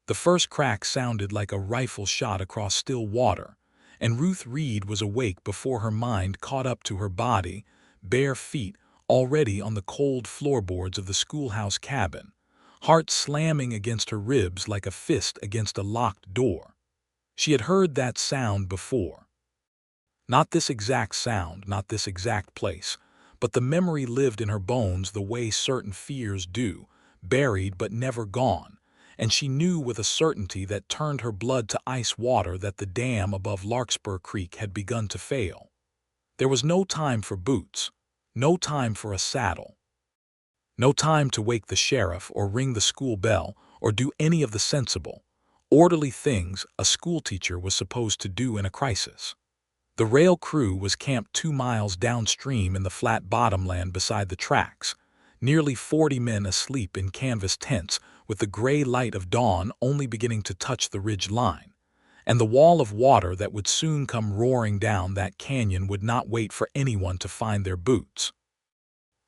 The first crack sounded like a rifle shot across still water, and Ruth Reed was awake before her mind caught up to her body, bare feet already on the cold floorboards of the schoolhouse cabin, heart slamming against her ribs like a fist against a locked door. She had heard that sound before. Not this exact sound, not this exact place, but the memory lived in her bones the way certain fears do, buried but never gone, and she knew with a certainty that turned her blood to ice water that the dam above Larkspur Creek had begun to fail. There was no time for boots, no time for a saddle, no time to wake the sheriff or ring the school bell or do any of the sensible, orderly things a schoolteacher was supposed to do in a crisis. The rail crew was camped 2 miles downstream in the flat bottomland beside the tracks, nearly 40 men asleep in canvas tents with the gray light of dawn only beginning to touch the ridge line, and the wall of water that would soon come roaring down that canyon would not wait for anyone to find their boots.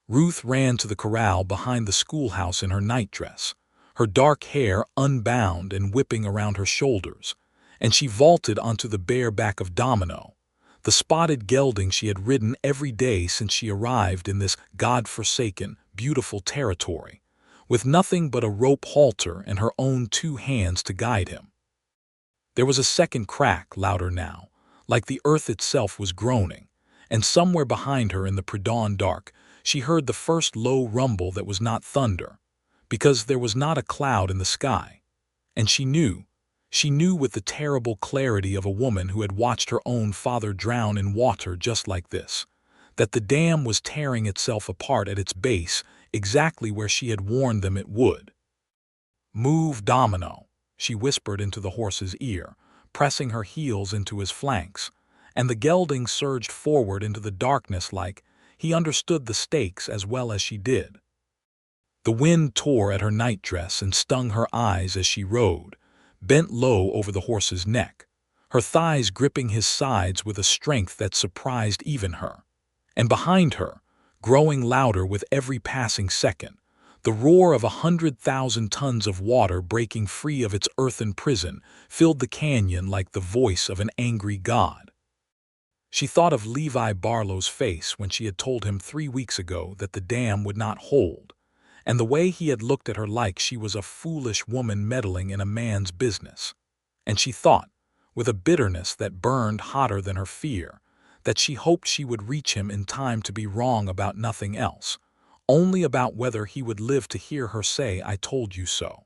Ruth ran to the corral behind the schoolhouse in her nightdress, her dark hair unbound and whipping around her shoulders, and she vaulted onto the bare back of Domino, the spotted gelding she had ridden every day since she arrived in this God-forsaken, beautiful territory, with nothing but a rope halter and her own 2 hands to guide him. There was a second crack, louder now, like the earth itself was groaning, and somewhere behind her in the pre-dawn dark, she heard the first low rumble that was not thunder, because there was not a cloud in the sky, and she knew with the terrible clarity of a woman who had watched her own father drown in water just like this, that the dam was tearing itself apart at its base exactly where she had warned them it would. "Move, Domino," she whispered into the horse's ear, pressing her heels into his flanks, and the gelding surged forward into the darkness like he understood the stakes as well as she did. The wind tore at her nightdress and stung her eyes as she rode, bent low over the horse's neck, her thighs gripping his sides with a strength that surprised even her. And behind her, growing louder with every passing second, the roar of 100,000 tons of water breaking free of its earthen prison filled the canyon like the voice of an angry god. She thought of Levi Barlow's face when she had told him 3 weeks ago that the dam would not hold, and the way he had looked at her like she was a foolish woman meddling in a man's business. And she thought, with a bitterness that burned hotter than her fear, that she hoped she would reach him in time to be wrong about nothing else, only about whether he would live to hear her say, "I told you so."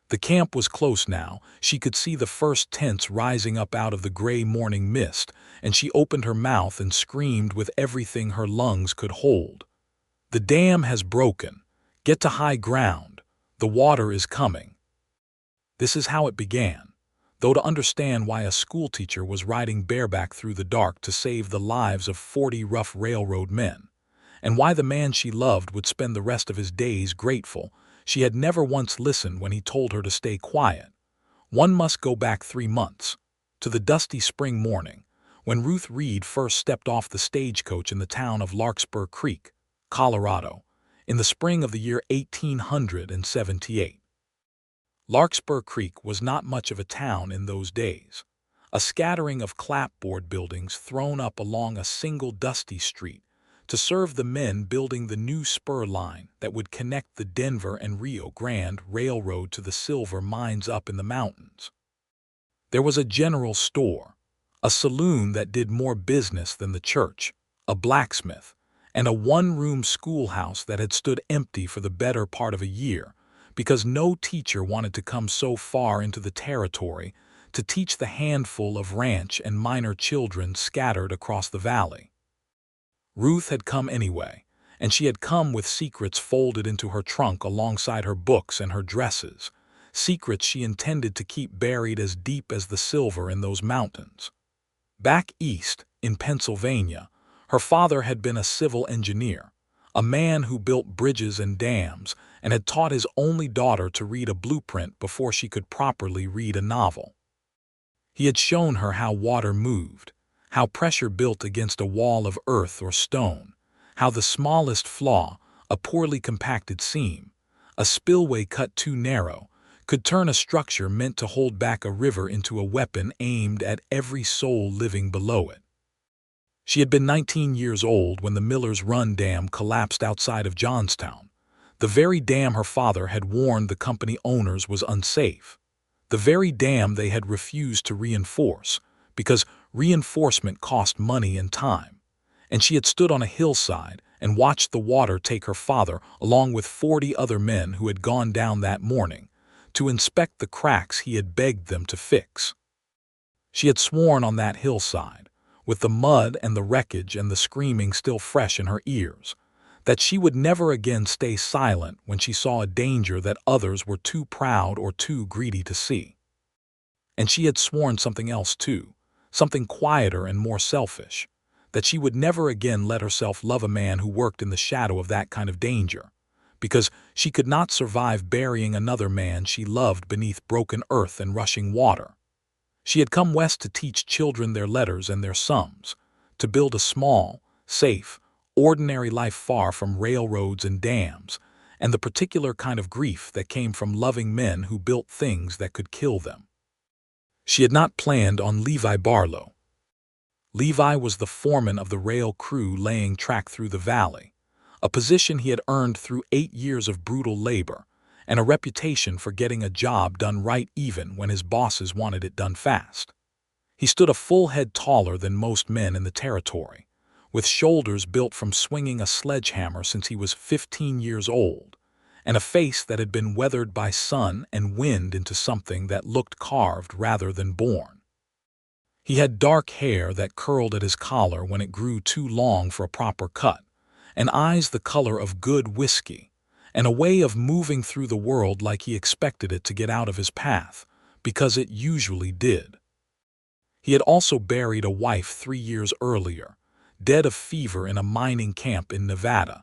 The camp was close now. She could see the first tents rising up out of the gray morning mist, and she opened her mouth and screamed with everything her lungs could hold. "The dam has broken. Get to high ground. The water is coming." This is how it began, though to understand why a schoolteacher was riding bareback through the dark to save the lives of 40 rough railroad men, and why the man she loved would spend the rest of his days grateful she had never once listened when he told her to stay quiet, one must go back 3 months, to the dusty spring morning, when Ruth Reed first stepped off the stagecoach in the town of Larkspur Creek, Colorado, in the spring of the year 1878. Larkspur Creek was not much of a town in those days, a scattering of clapboard buildings thrown up along a single dusty street to serve the men building the new spur line that would connect the Denver and Rio Grande Railroad to the silver mines up in the mountains. There was a general store, a saloon that did more business than the church, a blacksmith, and a one-room schoolhouse that had stood empty for the better part of a year because no teacher wanted to come so far into the territory to teach the handful of ranch and miner children scattered across the valley. Ruth had come anyway, and she had come with secrets folded into her trunk alongside her books and her dresses, secrets she intended to keep buried as deep as the silver in those mountains. Back east, in Pennsylvania, her father had been a civil engineer, a man who built bridges and dams and had taught his only daughter to read a blueprint before she could properly read a novel. He had shown her how water moved, how pressure built against a wall of earth or stone, how the smallest flaw, a poorly compacted seam, a spillway cut too narrow, could turn a structure meant to hold back a river into a weapon aimed at every soul living below it. She had been 19 years old when the Miller's Run Dam collapsed outside of Johnstown, the very dam her father had warned the company owners was unsafe, the very dam they had refused to reinforce because reinforcement cost money and time, and she had stood on a hillside and watched the water take her father along with 40 other men who had gone down that morning to inspect the cracks he had begged them to fix. She had sworn on that hillside, with the mud and the wreckage and the screaming still fresh in her ears, that she would never again stay silent when she saw a danger that others were too proud or too greedy to see. And she had sworn something else too, something quieter and more selfish, that she would never again let herself love a man who worked in the shadow of that kind of danger, because she could not survive burying another man she loved beneath broken earth and rushing water. She had come west to teach children their letters and their sums, to build a small, safe, ordinary life far from railroads and dams, and the particular kind of grief that came from loving men who built things that could kill them. She had not planned on Levi Barlow. Levi was the foreman of the rail crew laying track through the valley, a position he had earned through 8 years of brutal labor, and a reputation for getting a job done right even when his bosses wanted it done fast. He stood a full head taller than most men in the territory, with shoulders built from swinging a sledgehammer since he was 15 years old, and a face that had been weathered by sun and wind into something that looked carved rather than born. He had dark hair that curled at his collar when it grew too long for a proper cut, and eyes the color of good whiskey, and a way of moving through the world like he expected it to get out of his path, because it usually did. He had also buried a wife 3 years earlier, dead of fever in a mining camp in Nevada,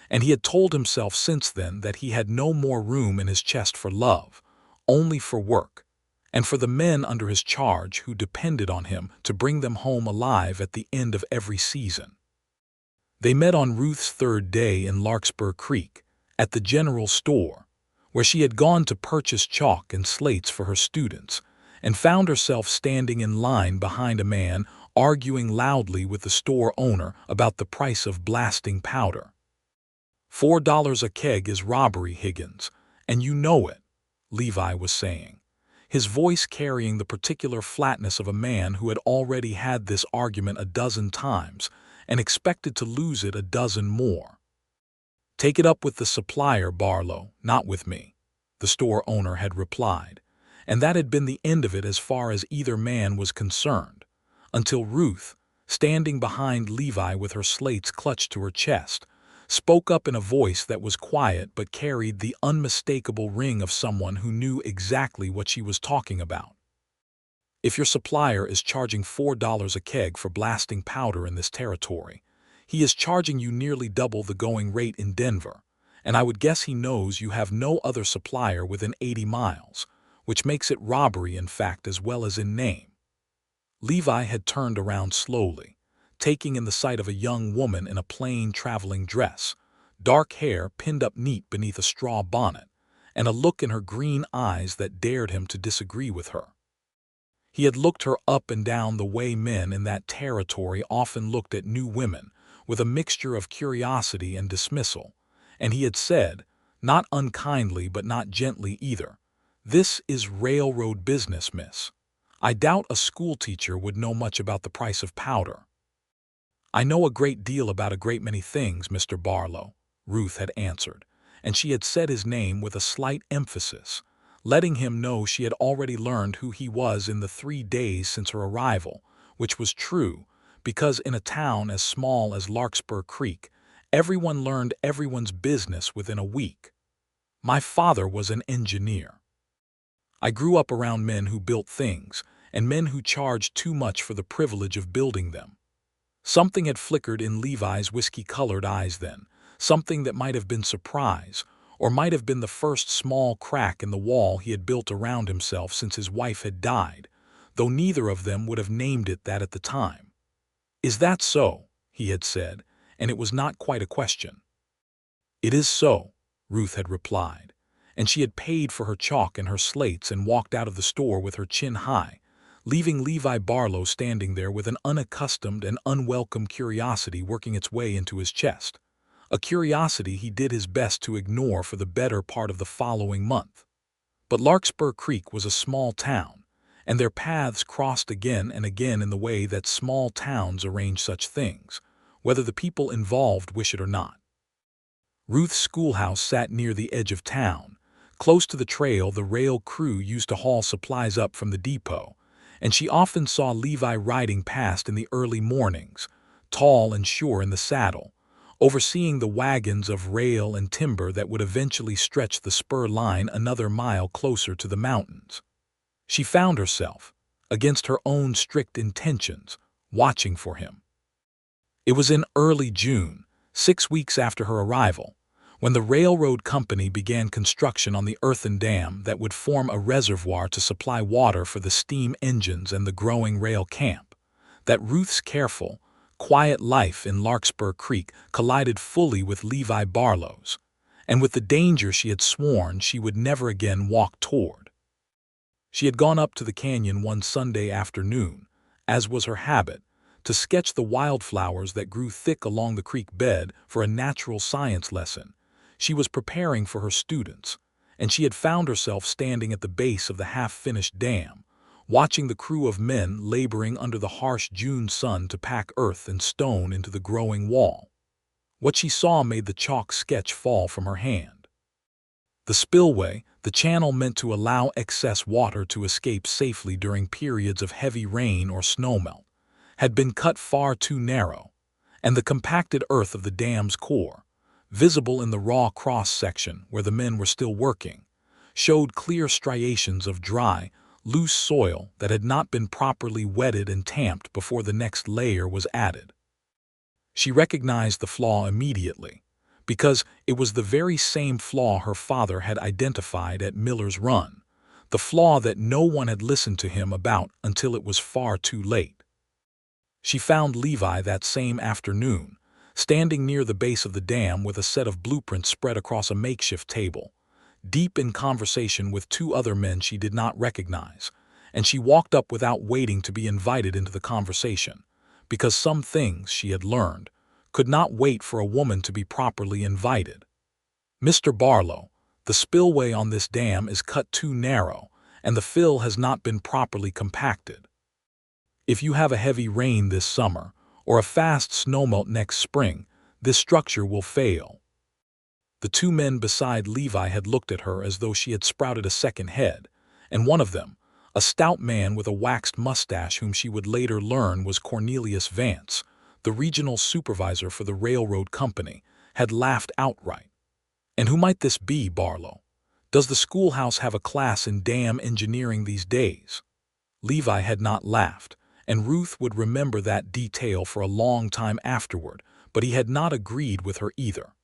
and he had told himself since then that he had no more room in his chest for love, only for work, and for the men under his charge who depended on him to bring them home alive at the end of every season. They met on Ruth's third day in Larkspur Creek, at the general store, where she had gone to purchase chalk and slates for her students, and found herself standing in line behind a man arguing loudly with the store owner about the price of blasting powder. $4 a keg is robbery, Higgins, and you know it, Levi was saying, his voice carrying the particular flatness of a man who had already had this argument a dozen times and expected to lose it a dozen more. Take it up with the supplier, Barlow, not with me, the store owner had replied, and that had been the end of it as far as either man was concerned, until Ruth, standing behind Levi with her slates clutched to her chest, spoke up in a voice that was quiet but carried the unmistakable ring of someone who knew exactly what she was talking about. If your supplier is charging $4 a keg for blasting powder in this territory, he is charging you nearly double the going rate in Denver, and I would guess he knows you have no other supplier within 80 miles, which makes it robbery in fact as well as in name. Levi had turned around slowly, taking in the sight of a young woman in a plain traveling dress, dark hair pinned up neat beneath a straw bonnet, and a look in her green eyes that dared him to disagree with her. He had looked her up and down the way men in that territory often looked at new women, with a mixture of curiosity and dismissal, and he had said, not unkindly but not gently either, "This is railroad business, miss. I doubt a schoolteacher would know much about the price of powder." "I know a great deal about a great many things, Mr. Barlow," Ruth had answered, and she had said his name with a slight emphasis, letting him know she had already learned who he was in the 3 days since her arrival, which was true, because in a town as small as Larkspur Creek, everyone learned everyone's business within a week. "My father was an engineer. I grew up around men who built things, and men who charged too much for the privilege of building them." Something had flickered in Levi's whiskey-colored eyes then, something that might have been surprise, or might have been the first small crack in the wall he had built around himself since his wife had died, though neither of them would have named it that at the time. "Is that so?" he had said, and it was not quite a question. "It is so," Ruth had replied, and she had paid for her chalk and her slates and walked out of the store with her chin high, leaving Levi Barlow standing there with an unaccustomed and unwelcome curiosity working its way into his chest, a curiosity he did his best to ignore for the better part of the following month. But Larkspur Creek was a small town, and their paths crossed again and again in the way that small towns arrange such things, whether the people involved wish it or not. Ruth's schoolhouse sat near the edge of town, close to the trail the rail crew used to haul supplies up from the depot, and she often saw Levi riding past in the early mornings, tall and sure in the saddle, overseeing the wagons of rail and timber that would eventually stretch the spur line another mile closer to the mountains. She found herself, against her own strict intentions, watching for him. It was in early June, 6 weeks after her arrival, when the railroad company began construction on the earthen dam that would form a reservoir to supply water for the steam engines and the growing rail camp, that Ruth's careful, quiet life in Larkspur Creek collided fully with Levi Barlow's, and with the danger she had sworn she would never again walk toward. She had gone up to the canyon one Sunday afternoon, as was her habit, to sketch the wildflowers that grew thick along the creek bed for a natural science lesson. She was preparing for her students, and she had found herself standing at the base of the half-finished dam, watching the crew of men laboring under the harsh June sun to pack earth and stone into the growing wall. What she saw made the chalk sketch fall from her hand. The spillway, the channel meant to allow excess water to escape safely during periods of heavy rain or snowmelt, had been cut far too narrow, and the compacted earth of the dam's core, visible in the raw cross-section where the men were still working, showed clear striations of dry, loose soil that had not been properly wetted and tamped before the next layer was added. She recognized the flaw immediately, because it was the very same flaw her father had identified at Miller's Run, the flaw that no one had listened to him about until it was far too late. She found Levi that same afternoon, standing near the base of the dam with a set of blueprints spread across a makeshift table, deep in conversation with two other men she did not recognize, and she walked up without waiting to be invited into the conversation, because some things she had learned could not wait for a woman to be properly invited. "Mr. Barlow, the spillway on this dam is cut too narrow, and the fill has not been properly compacted. If you have a heavy rain this summer, or a fast snowmelt next spring, this structure will fail." The two men beside Levi had looked at her as though she had sprouted a second head, and one of them, a stout man with a waxed mustache whom she would later learn was Cornelius Vance, the regional supervisor for the railroad company, had laughed outright. "And who might this be, Barlow? Does the schoolhouse have a class in dam engineering these days?" Levi had not laughed, and Ruth would remember that detail for a long time afterward, but he had not agreed with her either.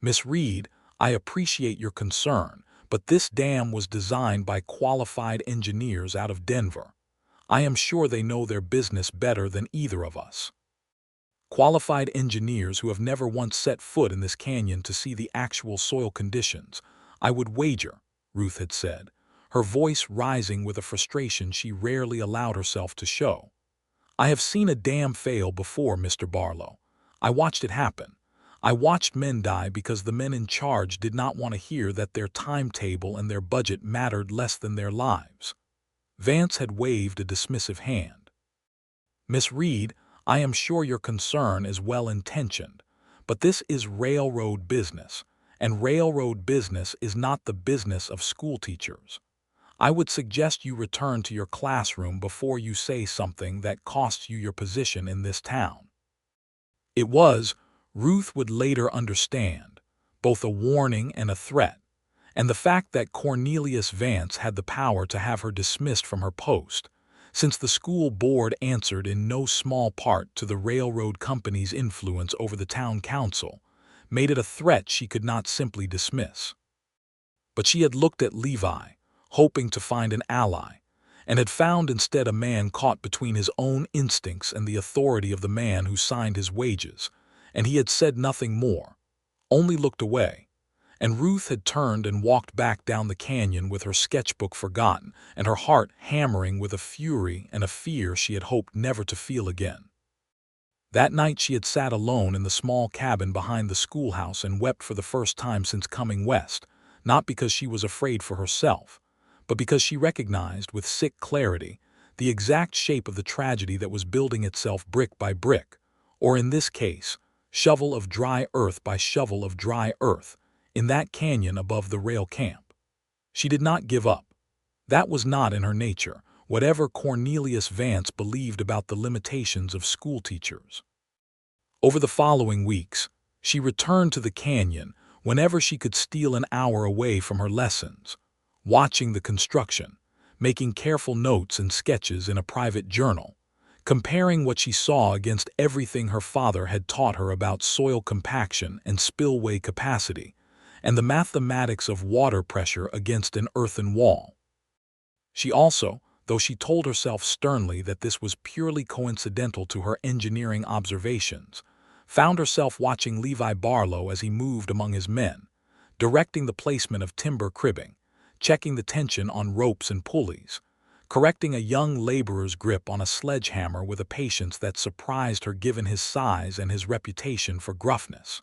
"Miss Reed, I appreciate your concern, but this dam was designed by qualified engineers out of Denver. I am sure they know their business better than either of us. Qualified engineers who have never once set foot in this canyon to see the actual soil conditions, I would wager," Ruth had said, her voice rising with a frustration she rarely allowed herself to show. "I have seen a dam fail before, Mr. Barlow. I watched it happen. I watched men die because the men in charge did not want to hear that their timetable and their budget mattered less than their lives." Vance had waved a dismissive hand. "Miss Reed, I am sure your concern is well-intentioned, but this is railroad business, and railroad business is not the business of schoolteachers. I would suggest you return to your classroom before you say something that costs you your position in this town." It was, Ruth would later understand, both a warning and a threat, and the fact that Cornelius Vance had the power to have her dismissed from her post, since the school board answered in no small part to the railroad company's influence over the town council, made it a threat she could not simply dismiss. But she had looked at Levi, hoping to find an ally, and had found instead a man caught between his own instincts and the authority of the man who signed his wages, and he had said nothing more, only looked away, And Ruth had turned and walked back down the canyon with her sketchbook forgotten and her heart hammering with a fury and a fear she had hoped never to feel again. That night she had sat alone in the small cabin behind the schoolhouse and wept for the first time since coming west, not because she was afraid for herself, but because she recognized with sick clarity the exact shape of the tragedy that was building itself brick by brick, or in this case, shovel of dry earth by shovel of dry earth, in that canyon above the rail camp. She did not give up. That was not in her nature, whatever Cornelius Vance believed about the limitations of schoolteachers. Over the following weeks, she returned to the canyon whenever she could steal an hour away from her lessons, watching the construction, making careful notes and sketches in a private journal, comparing what she saw against everything her father had taught her about soil compaction and spillway capacity, and the mathematics of water pressure against an earthen wall. She also, though she told herself sternly that this was purely coincidental to her engineering observations, found herself watching Levi Barlow as he moved among his men, directing the placement of timber cribbing, checking the tension on ropes and pulleys, correcting a young laborer's grip on a sledgehammer with a patience that surprised her given his size and his reputation for gruffness.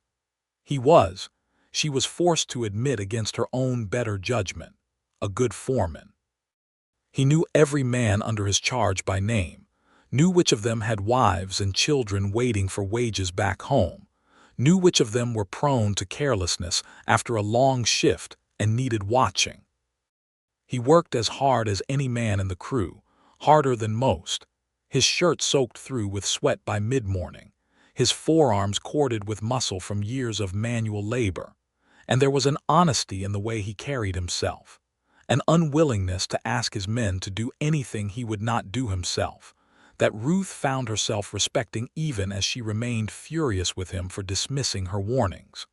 She was forced to admit against her own better judgment, a good foreman. He knew every man under his charge by name, knew which of them had wives and children waiting for wages back home, knew which of them were prone to carelessness after a long shift and needed watching. He worked as hard as any man in the crew, harder than most, his shirt soaked through with sweat by mid-morning, his forearms corded with muscle from years of manual labor, and there was an honesty in the way he carried himself, an unwillingness to ask his men to do anything he would not do himself, that Ruth found herself respecting even as she remained furious with him for dismissing her warnings.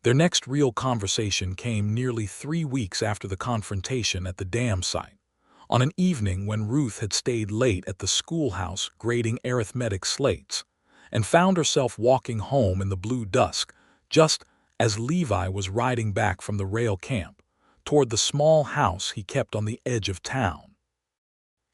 Their next real conversation came nearly 3 weeks after the confrontation at the dam site, on an evening when Ruth had stayed late at the schoolhouse grading arithmetic slates, and found herself walking home in the blue dusk just as Levi was riding back from the rail camp toward the small house he kept on the edge of town.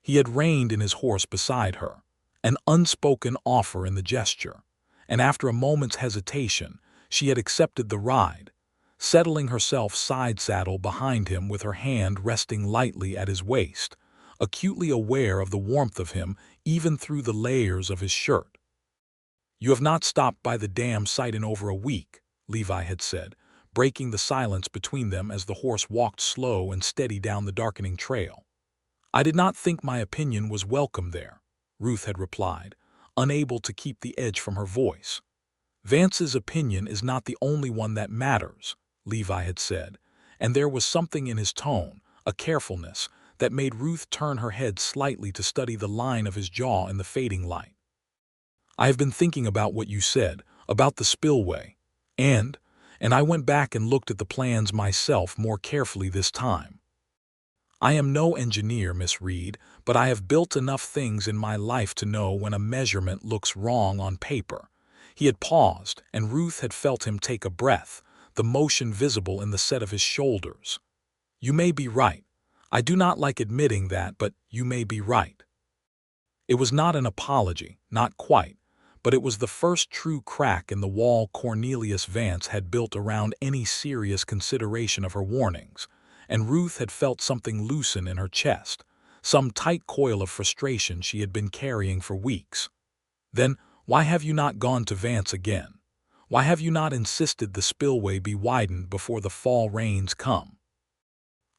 He had reined in his horse beside her, an unspoken offer in the gesture, and after a moment's hesitation, she had accepted the ride, settling herself side-saddle behind him with her hand resting lightly at his waist, acutely aware of the warmth of him even through the layers of his shirt. "You have not stopped by the dam site in over a week," Levi had said, breaking the silence between them as the horse walked slow and steady down the darkening trail. "I did not think my opinion was welcome there," Ruth had replied, unable to keep the edge from her voice. "Vance's opinion is not the only one that matters," Levi had said, and there was something in his tone, a carefulness, that made Ruth turn her head slightly to study the line of his jaw in the fading light. "I have been thinking about what you said, about the spillway, and I went back and looked at the plans myself more carefully this time. I am no engineer, Miss Reed, but I have built enough things in my life to know when a measurement looks wrong on paper." He had paused, and Ruth had felt him take a breath, the motion visible in the set of his shoulders. "You may be right. I do not like admitting that, but you may be right." It was not an apology, not quite, but it was the first true crack in the wall Cornelius Vance had built around any serious consideration of her warnings, and Ruth had felt something loosen in her chest, some tight coil of frustration she had been carrying for weeks. "Then why have you not gone to Vance again? Why have you not insisted the spillway be widened before the fall rains come?"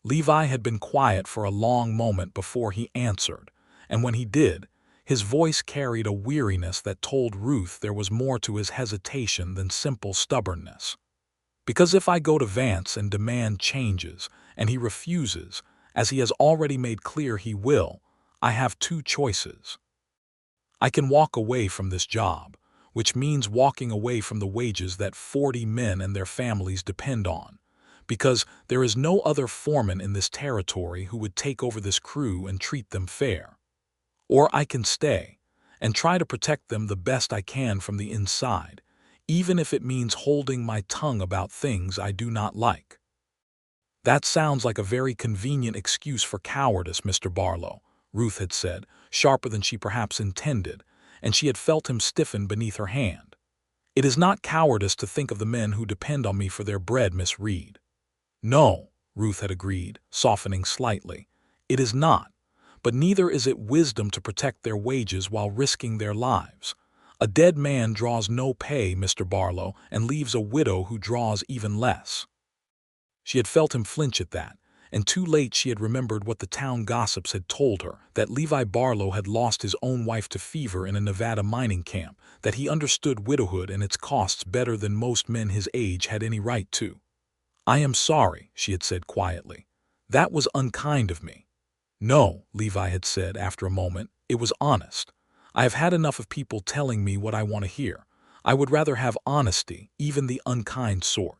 Levi had been quiet for a long moment before he answered, and when he did, his voice carried a weariness that told Ruth there was more to his hesitation than simple stubbornness. "Because if I go to Vance and demand changes, and he refuses, as he has already made clear he will, I have 2 choices. I can walk away from this job, which means walking away from the wages that 40 men and their families depend on, because there is no other foreman in this territory who would take over this crew and treat them fair. Or I can stay and try to protect them the best I can from the inside, even if it means holding my tongue about things I do not like." "That sounds like a very convenient excuse for cowardice, Mr. Barlow," Ruth had said, sharper than she perhaps intended, and she had felt him stiffen beneath her hand. "It is not cowardice to think of the men who depend on me for their bread, Miss Reed." "No," Ruth had agreed, softening slightly. "It is not. But neither is it wisdom to protect their wages while risking their lives. A dead man draws no pay, Mr. Barlow, and leaves a widow who draws even less." She had felt him flinch at that, and too late she had remembered what the town gossips had told her, that Levi Barlow had lost his own wife to fever in a Nevada mining camp, that he understood widowhood and its costs better than most men his age had any right to. "I am sorry," she had said quietly. "That was unkind of me." "No," Levi had said after a moment, "it was honest. I have had enough of people telling me what I want to hear. I would rather have honesty, even the unkind sort."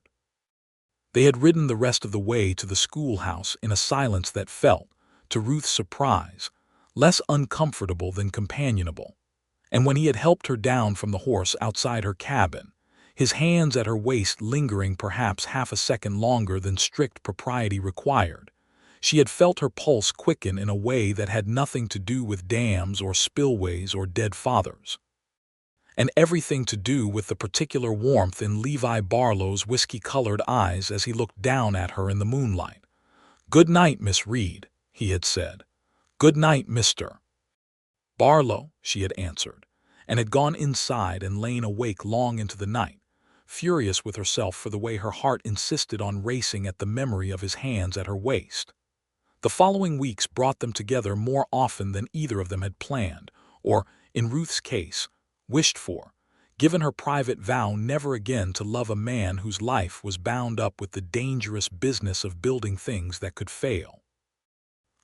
They had ridden the rest of the way to the schoolhouse in a silence that felt, to Ruth's surprise, less uncomfortable than companionable. And when he had helped her down from the horse outside her cabin, his hands at her waist lingering perhaps half a second longer than strict propriety required, she had felt her pulse quicken in a way that had nothing to do with dams or spillways or dead fathers, and everything to do with the particular warmth in Levi Barlow's whiskey-colored eyes as he looked down at her in the moonlight. "Good night, Miss Reed," he had said. "Good night, Mr. Barlow," she had answered, and had gone inside and lain awake long into the night, furious with herself for the way her heart insisted on racing at the memory of his hands at her waist. The following weeks brought them together more often than either of them had planned, or, in Ruth's case, wished for, given her private vow never again to love a man whose life was bound up with the dangerous business of building things that could fail.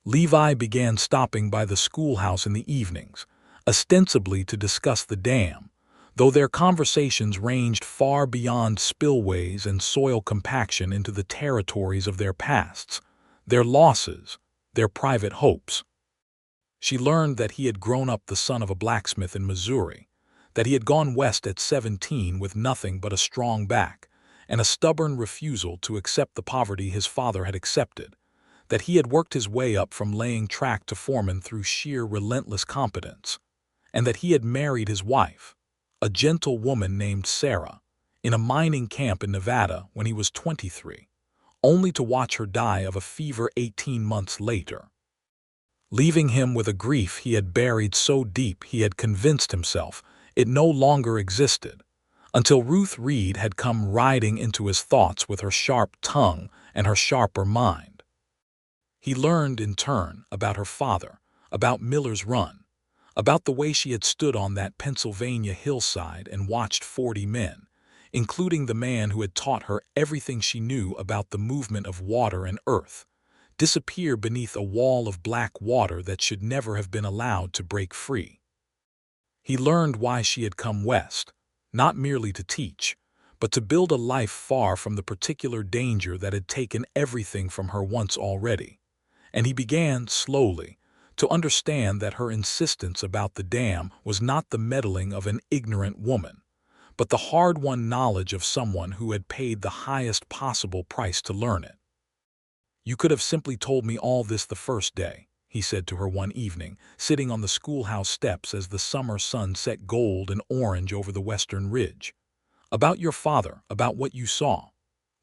Levi began stopping by the schoolhouse in the evenings, ostensibly to discuss the dam, though their conversations ranged far beyond spillways and soil compaction into the territories of their pasts, their losses, their private hopes. She learned that he had grown up the son of a blacksmith in Missouri, that he had gone west at 17 with nothing but a strong back and a stubborn refusal to accept the poverty his father had accepted, that he had worked his way up from laying track to foreman through sheer relentless competence, and that he had married his wife, a gentle woman named Sarah, in a mining camp in Nevada when he was 23, only to watch her die of a fever 18 months later, leaving him with a grief he had buried so deep he had convinced himself it no longer existed, until Ruth Reed had come riding into his thoughts with her sharp tongue and her sharper mind. He learned, in turn, about her father, about Miller's Run, about the way she had stood on that Pennsylvania hillside and watched 40 men, including the man who had taught her everything she knew about the movement of water and earth, disappear beneath a wall of black water that should never have been allowed to break free. He learned why she had come west, not merely to teach, but to build a life far from the particular danger that had taken everything from her once already. And he began, slowly, to understand that her insistence about the dam was not the meddling of an ignorant woman, but the hard-won knowledge of someone who had paid the highest possible price to learn it. "You could have simply told me all this the first day," he said to her one evening, sitting on the schoolhouse steps as the summer sun set gold and orange over the western ridge. "About your father, about what you saw.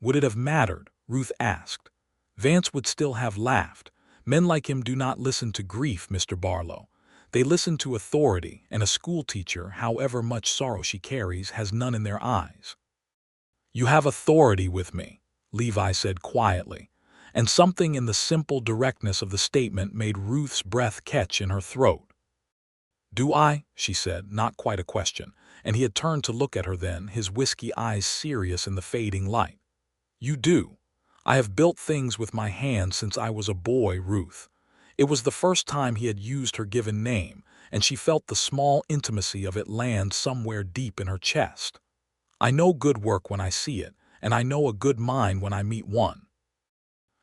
Would it have mattered?" Ruth asked. "Vance would still have laughed. Men like him do not listen to grief, Mr. Barlow. They listen to authority, and a schoolteacher, however much sorrow she carries, has none in their eyes." "You have authority with me," Levi said quietly, and something in the simple directness of the statement made Ruth's breath catch in her throat. "Do I?" she said, not quite a question, and he had turned to look at her then, his whiskey eyes serious in the fading light. "You do. I have built things with my hands since I was a boy, Ruth." It was the first time he had used her given name, and she felt the small intimacy of it land somewhere deep in her chest. "I know good work when I see it, and I know a good mind when I meet one.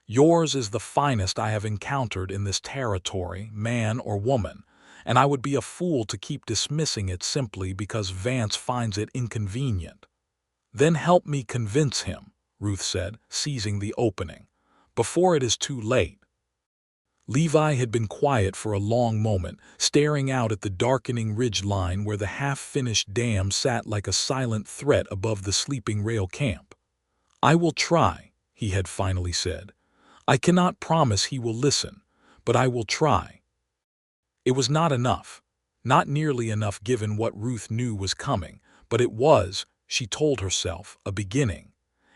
Yours is the finest I have encountered in this territory, man or woman, and I would be a fool to keep dismissing it simply because Vance finds it inconvenient." "Then help me convince him," Ruth said, seizing the opening, "before it is too late." Levi had been quiet for a long moment, staring out at the darkening ridge line where the half-finished dam sat like a silent threat above the sleeping rail camp. "I will try," he had finally said. "I cannot promise he will listen, but I will try." It was not enough. Not nearly enough given what Ruth knew was coming, but it was, she told herself, a beginning.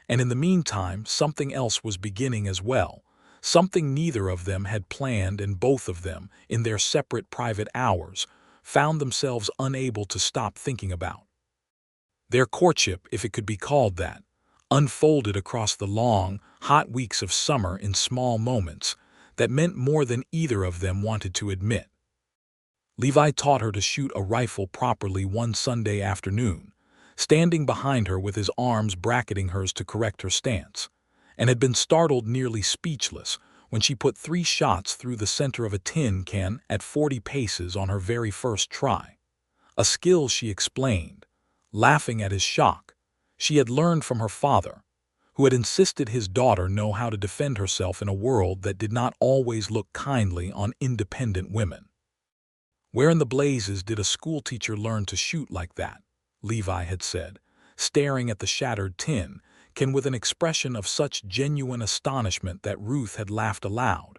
And in the meantime, something else was beginning as well. Something neither of them had planned, and both of them, in their separate private hours, found themselves unable to stop thinking about. Their courtship, if it could be called that, unfolded across the long, hot weeks of summer in small moments that meant more than either of them wanted to admit. Levi taught her to shoot a rifle properly one Sunday afternoon, standing behind her with his arms bracketing hers to correct her stance, and had been startled nearly speechless when she put 3 shots through the center of a tin can at 40 paces on her very first try. A skill, she explained, laughing at his shock, she had learned from her father, who had insisted his daughter know how to defend herself in a world that did not always look kindly on independent women. "Where in the blazes did a schoolteacher learn to shoot like that?" Levi had said, staring at the shattered tin can with an expression of such genuine astonishment that Ruth had laughed aloud,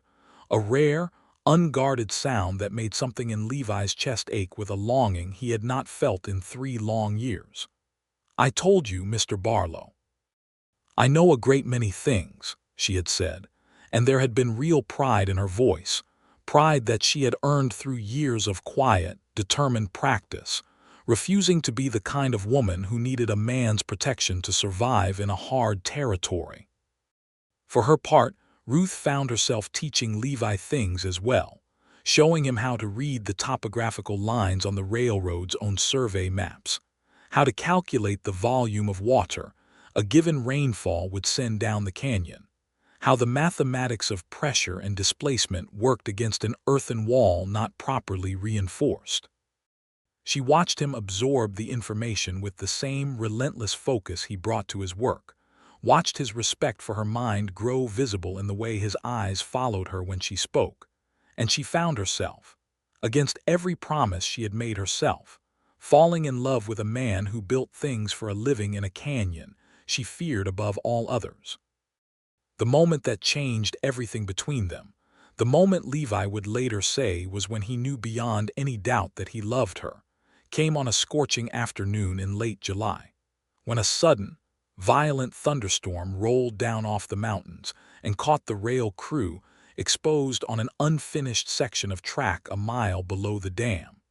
a rare, unguarded sound that made something in Levi's chest ache with a longing he had not felt in 3 long years. "I told you, Mr. Barlow. I know a great many things," she had said, and there had been real pride in her voice, pride that she had earned through years of quiet, determined practice, refusing to be the kind of woman who needed a man's protection to survive in a hard territory. For her part, Ruth found herself teaching Levi things as well, showing him how to read the topographical lines on the railroad's own survey maps, how to calculate the volume of water a given rainfall would send down the canyon, how the mathematics of pressure and displacement worked against an earthen wall not properly reinforced. She watched him absorb the information with the same relentless focus he brought to his work, watched his respect for her mind grow visible in the way his eyes followed her when she spoke, and she found herself, against every promise she had made herself, falling in love with a man who built things for a living in a canyon she feared above all others. The moment that changed everything between them, the moment Levi would later say was when he knew beyond any doubt that he loved her, came on a scorching afternoon in late July, when a sudden, violent thunderstorm rolled down off the mountains and caught the rail crew exposed on an unfinished section of track a mile below the dam.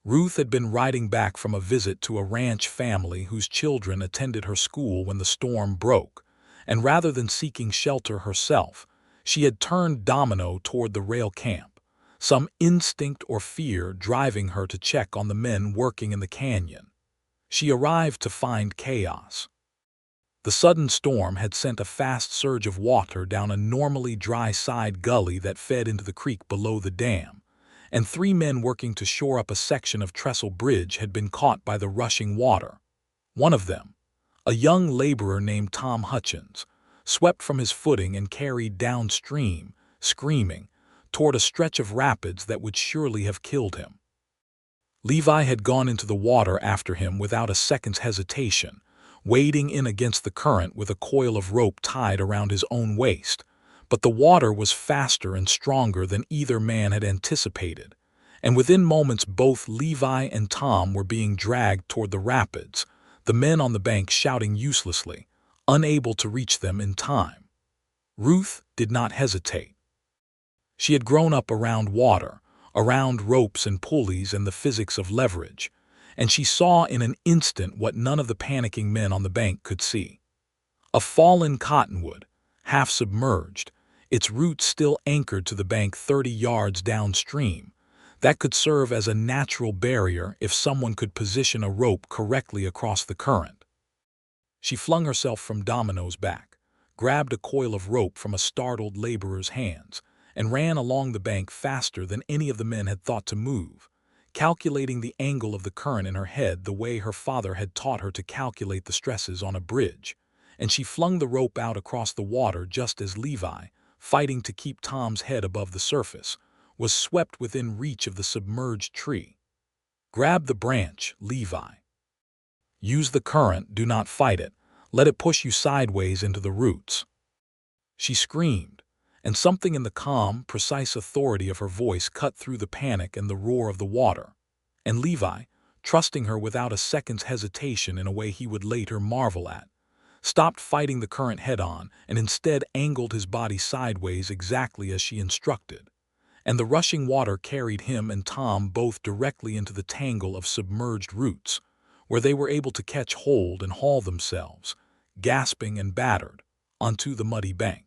Ruth had been riding back from a visit to a ranch family whose children attended her school when the storm broke, and rather than seeking shelter herself, she had turned domino toward the rail camp, some instinct or fear driving her to check on the men working in the canyon. She arrived to find chaos. The sudden storm had sent a fast surge of water down a normally dry side gully that fed into the creek below the dam, and 3 men working to shore up a section of trestle bridge had been caught by the rushing water. One of them, a young laborer named Tom Hutchins, swept from his footing and carried downstream, screaming, toward a stretch of rapids that would surely have killed him. Levi had gone into the water after him without a second's hesitation, wading in against the current with a coil of rope tied around his own waist, but the water was faster and stronger than either man had anticipated, and within moments both Levi and Tom were being dragged toward the rapids, the men on the bank shouting uselessly, unable to reach them in time. Ruth did not hesitate. She had grown up around water, around ropes and pulleys and the physics of leverage, and she saw in an instant what none of the panicking men on the bank could see. A fallen cottonwood, half submerged, its roots still anchored to the bank 30 yards downstream, that could serve as a natural barrier if someone could position a rope correctly across the current. She flung herself from Domino's back, grabbed a coil of rope from a startled laborer's hands, and ran along the bank faster than any of the men had thought to move, calculating the angle of the current in her head the way her father had taught her to calculate the stresses on a bridge, and she flung the rope out across the water just as Levi, fighting to keep Tom's head above the surface, was swept within reach of the submerged tree. "Grab the branch, Levi. Use the current, do not fight it. Let it push you sideways into the roots," she screamed, and something in the calm, precise authority of her voice cut through the panic and the roar of the water. And Levi, trusting her without a second's hesitation in a way he would later marvel at, stopped fighting the current head-on and instead angled his body sideways exactly as she instructed, and the rushing water carried him and Tom both directly into the tangle of submerged roots, where they were able to catch hold and haul themselves, gasping and battered, onto the muddy bank.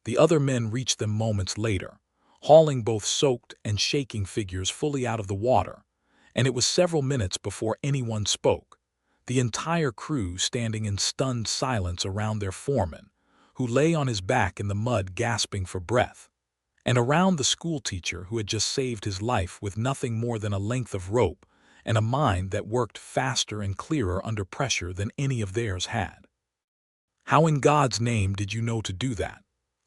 The other men reached them moments later, hauling both soaked and shaking figures fully out of the water, and it was several minutes before anyone spoke, the entire crew standing in stunned silence around their foreman, who lay on his back in the mud gasping for breath, and around the schoolteacher who had just saved his life with nothing more than a length of rope and a mind that worked faster and clearer under pressure than any of theirs had. "How in God's name did you know to do that?"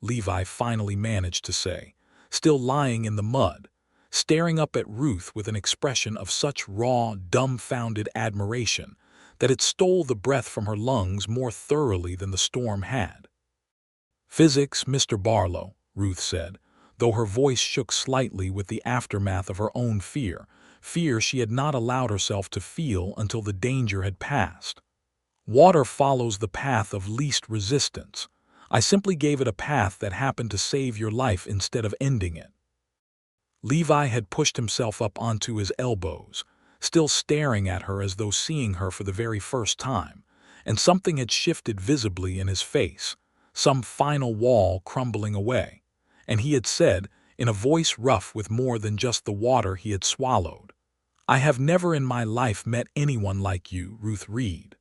Levi finally managed to say, still lying in the mud, staring up at Ruth with an expression of such raw, dumbfounded admiration that it stole the breath from her lungs more thoroughly than the storm had. "Physics, Mr. Barlow," Ruth said, though her voice shook slightly with the aftermath of her own fear she had not allowed herself to feel until the danger had passed. "Water follows the path of least resistance. I simply gave it a path that happened to save your life instead of ending it." Levi had pushed himself up onto his elbows, still staring at her as though seeing her for the very first time, and something had shifted visibly in his face, some final wall crumbling away, and he had said, in a voice rough with more than just the water he had swallowed, "I have never in my life met anyone like you, Ruth Reed."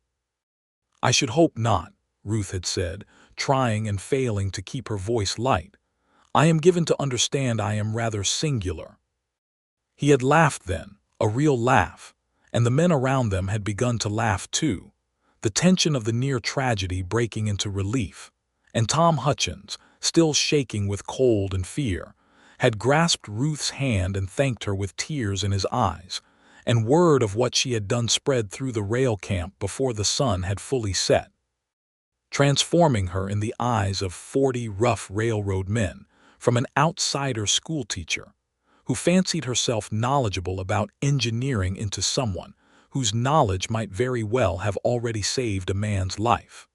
"I should hope not," Ruth had said, trying and failing to keep her voice light. "I am given to understand I am rather singular." He had laughed then, a real laugh, and the men around them had begun to laugh too, the tension of the near tragedy breaking into relief, and Tom Hutchins, still shaking with cold and fear, had grasped Ruth's hand and thanked her with tears in his eyes, and word of what she had done spread through the rail camp before the sun had fully set, transforming her in the eyes of 40 rough railroad men from an outsider schoolteacher who fancied herself knowledgeable about engineering into someone whose knowledge might very well have already saved a man's life.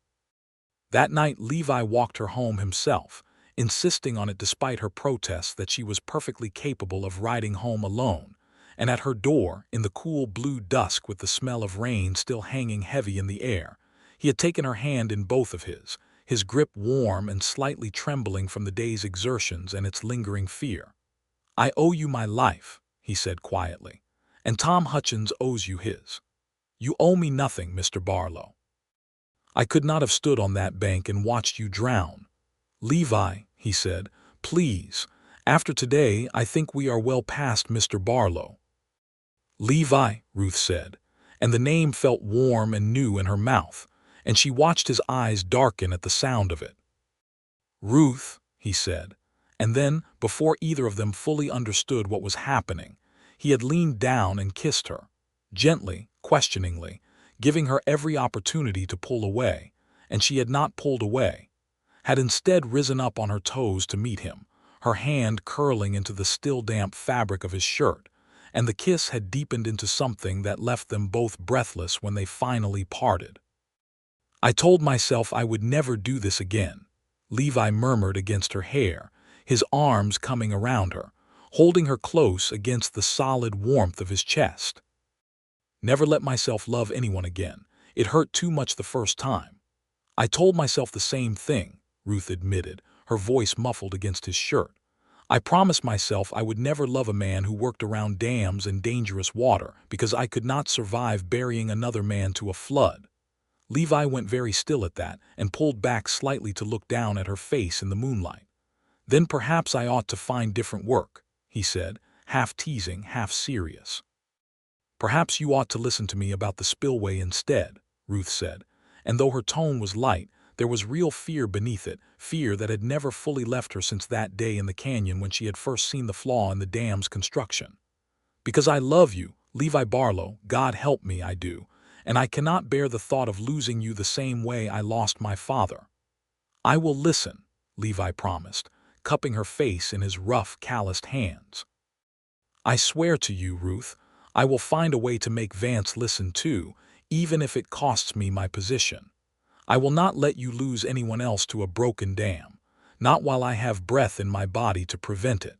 That night Levi walked her home himself, insisting on it despite her protests that she was perfectly capable of riding home alone, and at her door, in the cool blue dusk with the smell of rain still hanging heavy in the air, he had taken her hand in both of his grip warm and slightly trembling from the day's exertions and its lingering fear. "I owe you my life," he said quietly, "and Tom Hutchins owes you his. You owe me nothing, Mr. Barlow. I could not have stood on that bank and watched you drown. Levi," he said, "please, after today I think we are well past Mr. Barlow." "Levi," Ruth said, and the name felt warm and new in her mouth, and she watched his eyes darken at the sound of it. "Ruth," he said, and then, before either of them fully understood what was happening, he had leaned down and kissed her, gently, questioningly, giving her every opportunity to pull away, and she had not pulled away, had instead risen up on her toes to meet him, her hand curling into the still damp fabric of his shirt, and the kiss had deepened into something that left them both breathless when they finally parted. "I told myself I would never do this again," Levi murmured against her hair, his arms coming around her, holding her close against the solid warmth of his chest. "Never let myself love anyone again. It hurt too much the first time." "I told myself the same thing," Ruth admitted, her voice muffled against his shirt. "I promised myself I would never love a man who worked around dams and dangerous water because I could not survive burying another man to a flood." Levi went very still at that and pulled back slightly to look down at her face in the moonlight. "Then perhaps I ought to find different work," he said, half teasing, half serious. "Perhaps you ought to listen to me about the spillway instead," Ruth said, and though her tone was light, there was real fear beneath it, fear that had never fully left her since that day in the canyon when she had first seen the flaw in the dam's construction. "Because I love you, Levi Barlow, God help me, I do, and I cannot bear the thought of losing you the same way I lost my father." "I will listen," Levi promised, cupping her face in his rough, calloused hands. "I swear to you, Ruth, I will find a way to make Vance listen too, even if it costs me my position. I will not let you lose anyone else to a broken dam, not while I have breath in my body to prevent it."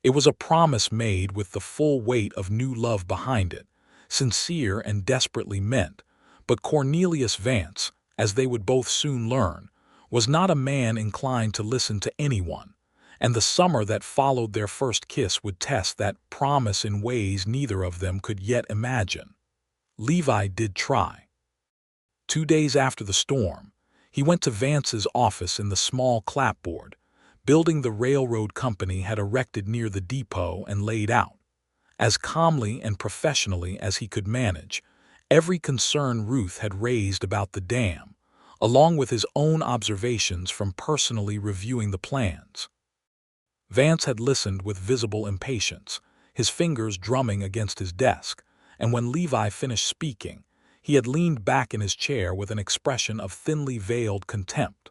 It was a promise made with the full weight of new love behind it, sincere and desperately meant, but Cornelius Vance, as they would both soon learn, was not a man inclined to listen to anyone, and the summer that followed their first kiss would test that promise in ways neither of them could yet imagine. Levi did try. 2 days after the storm, he went to Vance's office in the small clapboard, building the railroad company had erected near the depot and laid out, as calmly and professionally as he could manage, every concern Ruth had raised about the dam, along with his own observations from personally reviewing the plans. Vance had listened with visible impatience, his fingers drumming against his desk, and when Levi finished speaking, he had leaned back in his chair with an expression of thinly veiled contempt.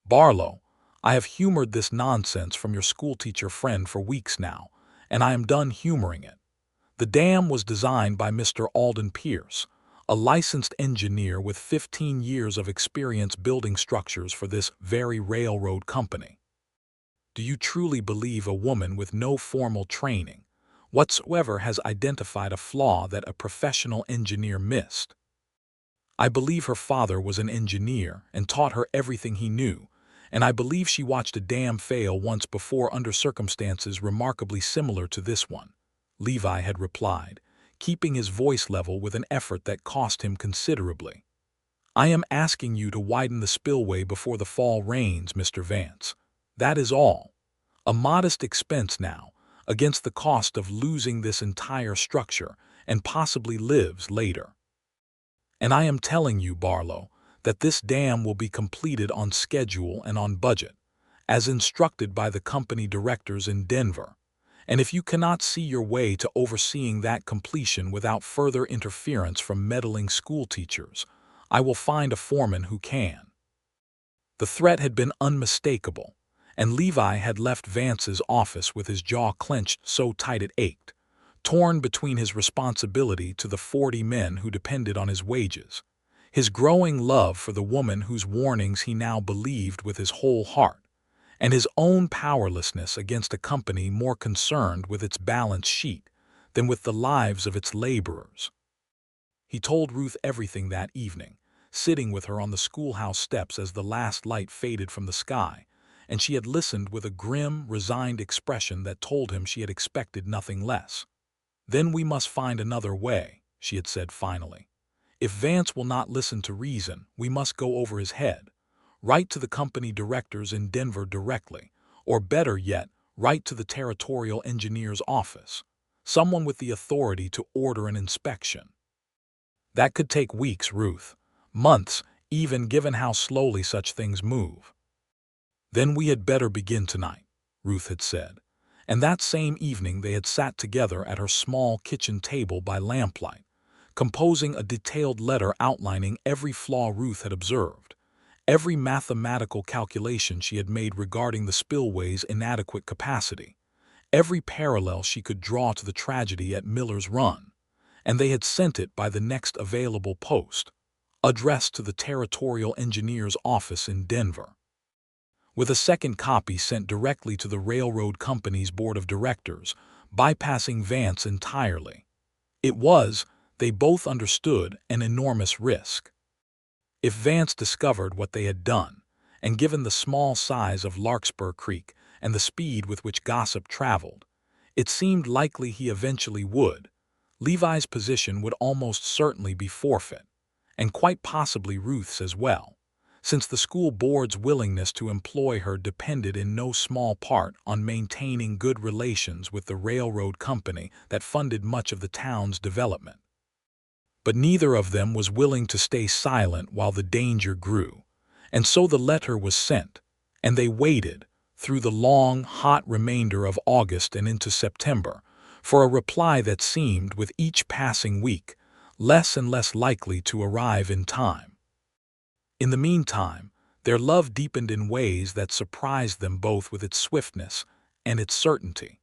"Barlow, I have humored this nonsense from your schoolteacher friend for weeks now, and I am done humoring it. The dam was designed by Mr. Alden Pierce, a licensed engineer with 15 years of experience building structures for this very railroad company. Do you truly believe a woman with no formal training whatsoever has identified a flaw that a professional engineer missed? I believe her father was an engineer and taught her everything he knew, and I believe she watched a dam fail once before under circumstances remarkably similar to this one," Levi had replied, keeping his voice level with an effort that cost him considerably. "I am asking you to widen the spillway before the fall rains, Mr. Vance. That is all. A modest expense now, against the cost of losing this entire structure and possibly lives later. And I am telling you, Barlow, that this dam will be completed on schedule and on budget, as instructed by the company directors in Denver. And if you cannot see your way to overseeing that completion without further interference from meddling schoolteachers, I will find a foreman who can." The threat had been unmistakable, and Levi had left Vance's office with his jaw clenched so tight it ached, torn between his responsibility to the 40 men who depended on his wages, his growing love for the woman whose warnings he now believed with his whole heart, and his own powerlessness against a company more concerned with its balance sheet than with the lives of its laborers. He told Ruth everything that evening, sitting with her on the schoolhouse steps as the last light faded from the sky, and she had listened with a grim, resigned expression that told him she had expected nothing less. "Then we must find another way," she had said finally. "If Vance will not listen to reason, we must go over his head. Write to the company directors in Denver directly, or better yet, write to the territorial engineer's office, someone with the authority to order an inspection. That could take weeks, Ruth, months, even given how slowly such things move." "Then we had better begin tonight," Ruth had said, and that same evening they had sat together at her small kitchen table by lamplight, composing a detailed letter outlining every flaw Ruth had observed, every mathematical calculation she had made regarding the spillway's inadequate capacity, every parallel she could draw to the tragedy at Miller's Run, and they had sent it by the next available post, addressed to the territorial engineer's office in Denver, with a second copy sent directly to the railroad company's board of directors, bypassing Vance entirely. It was, they both understood, an enormous risk. If Vance discovered what they had done, and given the small size of Larkspur Creek and the speed with which gossip traveled, it seemed likely he eventually would, Levi's position would almost certainly be forfeit, and quite possibly Ruth's as well, since the school board's willingness to employ her depended in no small part on maintaining good relations with the railroad company that funded much of the town's development. But neither of them was willing to stay silent while the danger grew, and so the letter was sent, and they waited, through the long, hot remainder of August and into September, for a reply that seemed, with each passing week, less and less likely to arrive in time. In the meantime, their love deepened in ways that surprised them both with its swiftness and its certainty.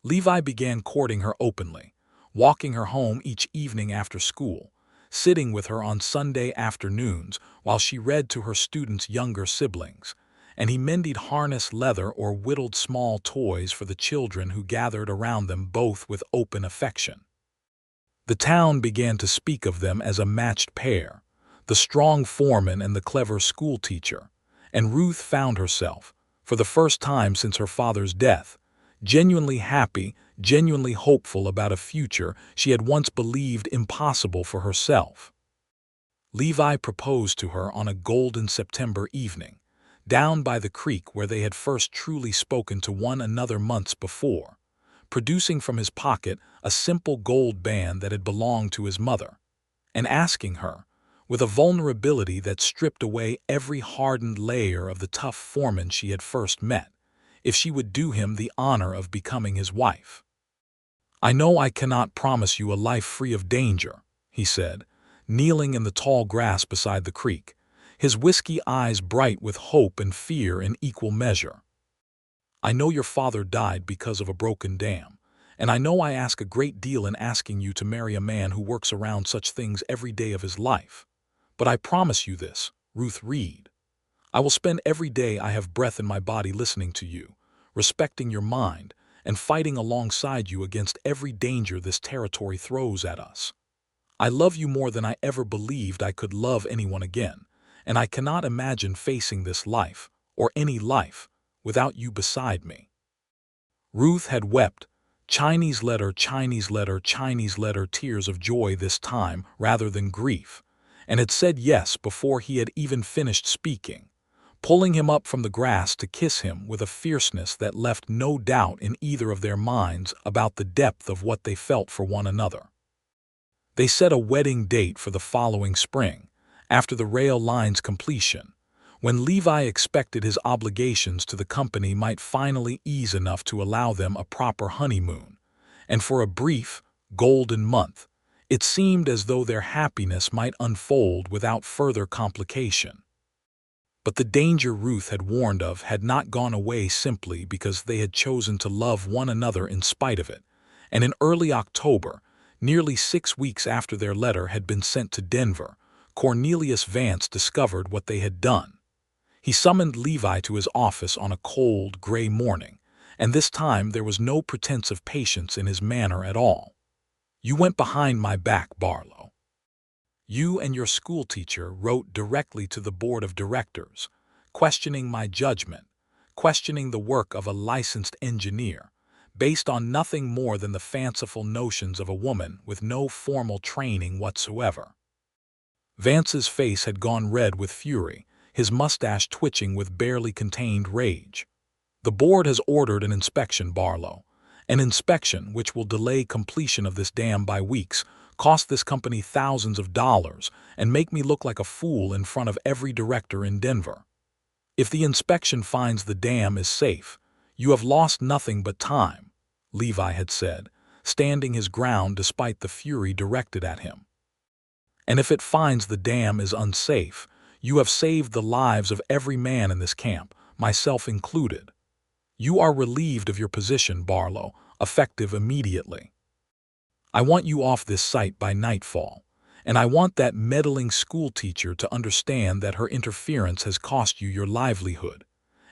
Levi began courting her openly, walking her home each evening after school, sitting with her on Sunday afternoons while she read to her students' younger siblings, and he mended harness leather or whittled small toys for the children who gathered around them, both with open affection. The town began to speak of them as a matched pair, the strong foreman and the clever schoolteacher, and Ruth found herself, for the first time since her father's death, genuinely happy, genuinely hopeful about a future she had once believed impossible for herself. Levi proposed to her on a golden September evening, down by the creek where they had first truly spoken to one another months before, producing from his pocket a simple gold band that had belonged to his mother, and asking her, with a vulnerability that stripped away every hardened layer of the tough foreman she had first met, if she would do him the honor of becoming his wife. "I know I cannot promise you a life free of danger," he said, kneeling in the tall grass beside the creek, his whiskey eyes bright with hope and fear in equal measure. "I know your father died because of a broken dam, and I know I ask a great deal in asking you to marry a man who works around such things every day of his life. But I promise you this, Ruth Reed. I will spend every day I have breath in my body listening to you, respecting your mind, and fighting alongside you against every danger this territory throws at us. I love you more than I ever believed I could love anyone again, and I cannot imagine facing this life, or any life, without you beside me." Ruth had wept, Chinese letter, Chinese letter, Chinese letter, tears of joy this time rather than grief, and had said yes before he had even finished speaking, pulling him up from the grass to kiss him with a fierceness that left no doubt in either of their minds about the depth of what they felt for one another. They set a wedding date for the following spring, after the rail line's completion, when Levi expected his obligations to the company might finally ease enough to allow them a proper honeymoon, and for a brief, golden month, it seemed as though their happiness might unfold without further complication. But the danger Ruth had warned of had not gone away simply because they had chosen to love one another in spite of it, and in early October, nearly 6 weeks after their letter had been sent to Denver, Cornelius Vance discovered what they had done. He summoned Levi to his office on a cold, gray morning, and this time there was no pretense of patience in his manner at all. "You went behind my back, Barlow. You and your schoolteacher wrote directly to the board of directors, questioning my judgment, questioning the work of a licensed engineer, based on nothing more than the fanciful notions of a woman with no formal training whatsoever." Vance's face had gone red with fury, his mustache twitching with barely contained rage. "The board has ordered an inspection, Barlow. An inspection which will delay completion of this dam by weeks, cost this company thousands of dollars, and make me look like a fool in front of every director in Denver. If the inspection finds the dam is safe, you have lost nothing but time," Levi had said, standing his ground despite the fury directed at him. "And if it finds the dam is unsafe, you have saved the lives of every man in this camp, myself included. You are relieved of your position, Barlow, effective immediately. I want you off this site by nightfall, and I want that meddling schoolteacher to understand that her interference has cost you your livelihood,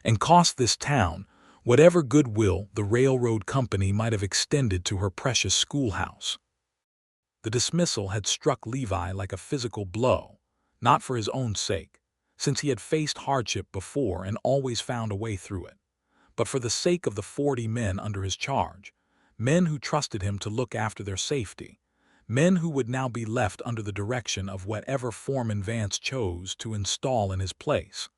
and cost this town whatever goodwill the railroad company might have extended to her precious schoolhouse." The dismissal had struck Levi like a physical blow, not for his own sake, since he had faced hardship before and always found a way through it, but for the sake of the 40 men under his charge, men who trusted him to look after their safety, men who would now be left under the direction of whatever foreman Vance chose to install in his place,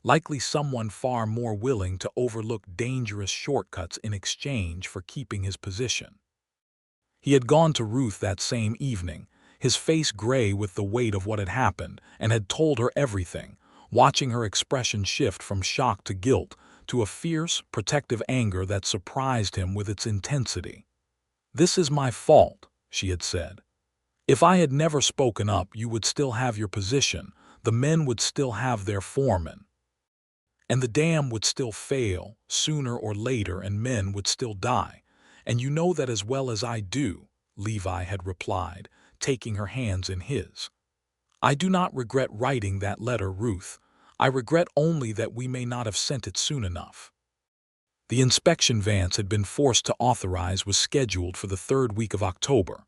likely someone far more willing to overlook dangerous shortcuts in exchange for keeping his position. He had gone to Ruth that same evening, his face gray with the weight of what had happened, and had told her everything, watching her expression shift from shock to guilt to a fierce, protective anger that surprised him with its intensity. "This is my fault," she had said. "If I had never spoken up, you would still have your position, the men would still have their foreman. And the dam would still fail, sooner or later, and men would still die. And you know that as well as I do," Levi had replied, taking her hands in his. "I do not regret writing that letter, Ruth. I regret only that we may not have sent it soon enough." The inspection Vance had been forced to authorize was scheduled for the 3rd week of October,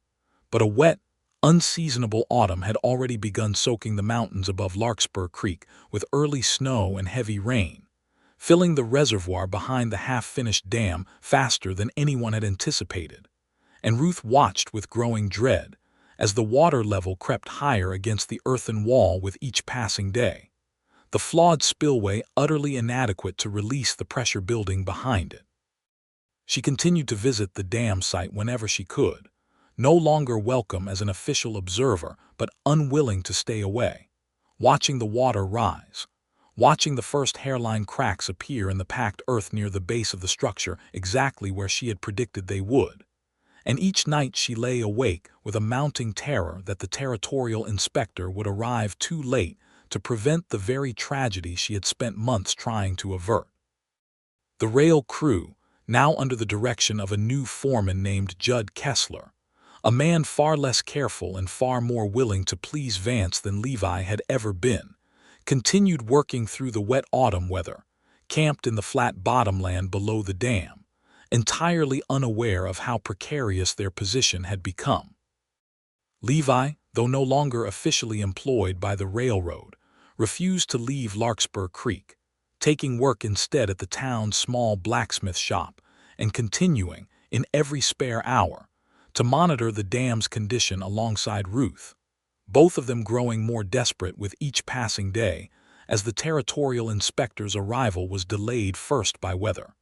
but a wet, unseasonable autumn had already begun soaking the mountains above Larkspur Creek with early snow and heavy rain, filling the reservoir behind the half-finished dam faster than anyone had anticipated, and Ruth watched with growing dread as the water level crept higher against the earthen wall with each passing day, the flawed spillway utterly inadequate to release the pressure building behind it. She continued to visit the dam site whenever she could, no longer welcome as an official observer but unwilling to stay away, watching the water rise, watching the first hairline cracks appear in the packed earth near the base of the structure exactly where she had predicted they would. And each night she lay awake with a mounting terror that the territorial inspector would arrive too late to prevent the very tragedy she had spent months trying to avert. The rail crew, now under the direction of a new foreman named Judd Kessler, a man far less careful and far more willing to please Vance than Levi had ever been, continued working through the wet autumn weather, camped in the flat bottomland below the dam, entirely unaware of how precarious their position had become. Levi, though no longer officially employed by the railroad, refused to leave Larkspur Creek, taking work instead at the town's small blacksmith shop and continuing, in every spare hour, to monitor the dam's condition alongside Ruth, both of them growing more desperate with each passing day as the territorial inspector's arrival was delayed first by weather,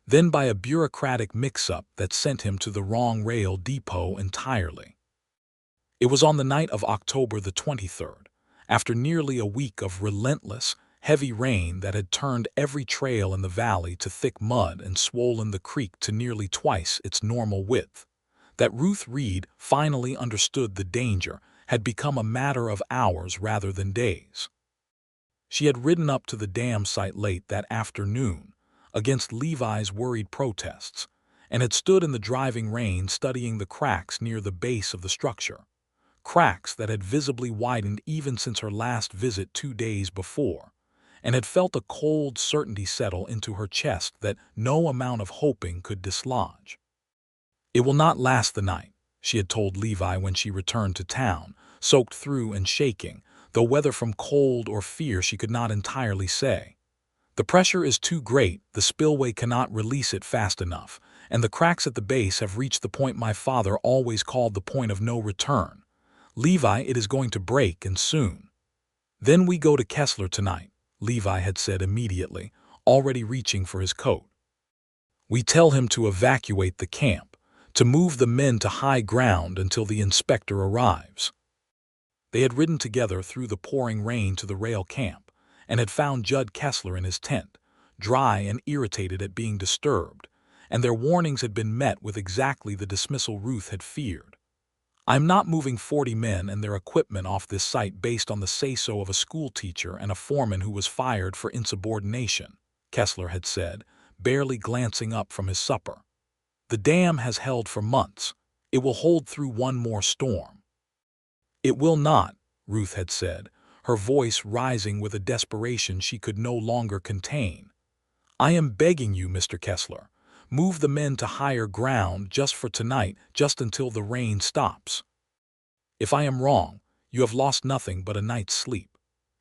then by a bureaucratic mix-up that sent him to the wrong rail depot entirely. It was on the night of October the 23rd, after nearly a week of relentless, heavy rain that had turned every trail in the valley to thick mud and swollen the creek to nearly twice its normal width, that Ruth Reed finally understood the danger had become a matter of hours rather than days. She had ridden up to the dam site late that afternoon, against Levi's worried protests, and had stood in the driving rain studying the cracks near the base of the structure, cracks that had visibly widened even since her last visit 2 days before, and had felt a cold certainty settle into her chest that no amount of hoping could dislodge. "It will not last the night," she had told Levi when she returned to town, soaked through and shaking, though whether from cold or fear she could not entirely say. "The pressure is too great, the spillway cannot release it fast enough, and the cracks at the base have reached the point my father always called the point of no return. Levi, it is going to break, and soon." "Then we go to Kessler tonight," Levi had said immediately, already reaching for his coat. "We tell him to evacuate the camp, to move the men to high ground until the inspector arrives." They had ridden together through the pouring rain to the rail camp, and had found Judd Kessler in his tent, dry and irritated at being disturbed, and their warnings had been met with exactly the dismissal Ruth had feared. "I'm not moving 40 men and their equipment off this site based on the say-so of a schoolteacher and a foreman who was fired for insubordination," Kessler had said, barely glancing up from his supper. "The dam has held for months. It will hold through one more storm." "It will not," Ruth had said, her voice rising with a desperation she could no longer contain. "I am begging you, Mr. Kessler. Move the men to higher ground just for tonight, just until the rain stops. If I am wrong, you have lost nothing but a night's sleep.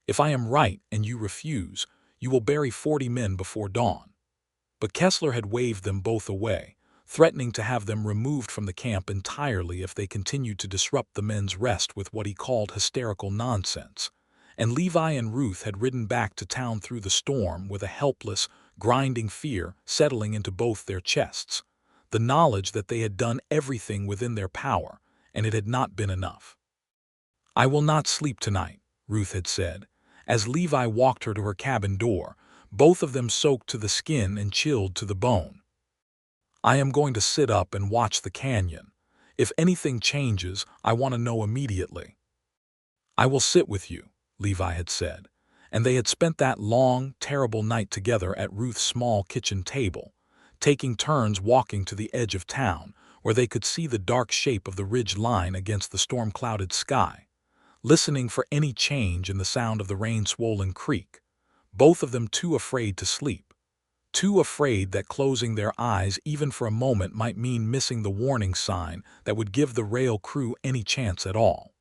If I am right and you refuse, you will bury 40 men before dawn." But Kessler had waved them both away, threatening to have them removed from the camp entirely if they continued to disrupt the men's rest with what he called hysterical nonsense. And Levi and Ruth had ridden back to town through the storm with a helpless, grinding fear settling into both their chests, the knowledge that they had done everything within their power, and it had not been enough. "I will not sleep tonight," Ruth had said, as Levi walked her to her cabin door, both of them soaked to the skin and chilled to the bone. "I am going to sit up and watch the canyon. If anything changes, I want to know immediately." "I will sit with you," Levi had said, and they had spent that long, terrible night together at Ruth's small kitchen table, taking turns walking to the edge of town, where they could see the dark shape of the ridge line against the storm-clouded sky, listening for any change in the sound of the rain-swollen creek, both of them too afraid to sleep, too afraid that closing their eyes even for a moment might mean missing the warning sign that would give the rail crew any chance at all.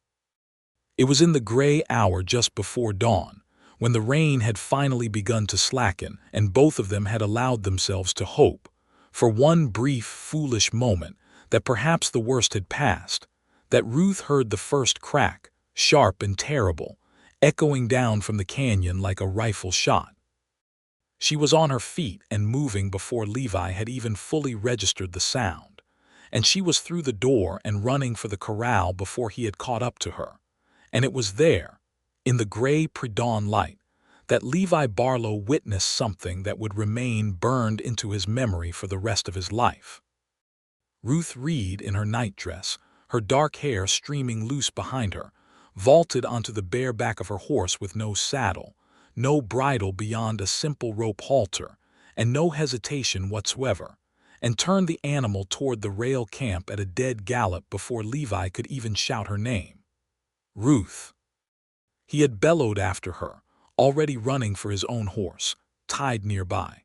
It was in the gray hour just before dawn, when the rain had finally begun to slacken and both of them had allowed themselves to hope, for one brief, foolish moment, that perhaps the worst had passed, that Ruth heard the first crack, sharp and terrible, echoing down from the canyon like a rifle shot. She was on her feet and moving before Levi had even fully registered the sound, and she was through the door and running for the corral before he had caught up to her. And it was there, in the gray pre-dawn light, that Levi Barlow witnessed something that would remain burned into his memory for the rest of his life. Ruth Reed, in her nightdress, her dark hair streaming loose behind her, vaulted onto the bare back of her horse with no saddle, no bridle beyond a simple rope halter, and no hesitation whatsoever, and turned the animal toward the rail camp at a dead gallop before Levi could even shout her name. "Ruth!" He had bellowed after her, already running for his own horse, tied nearby.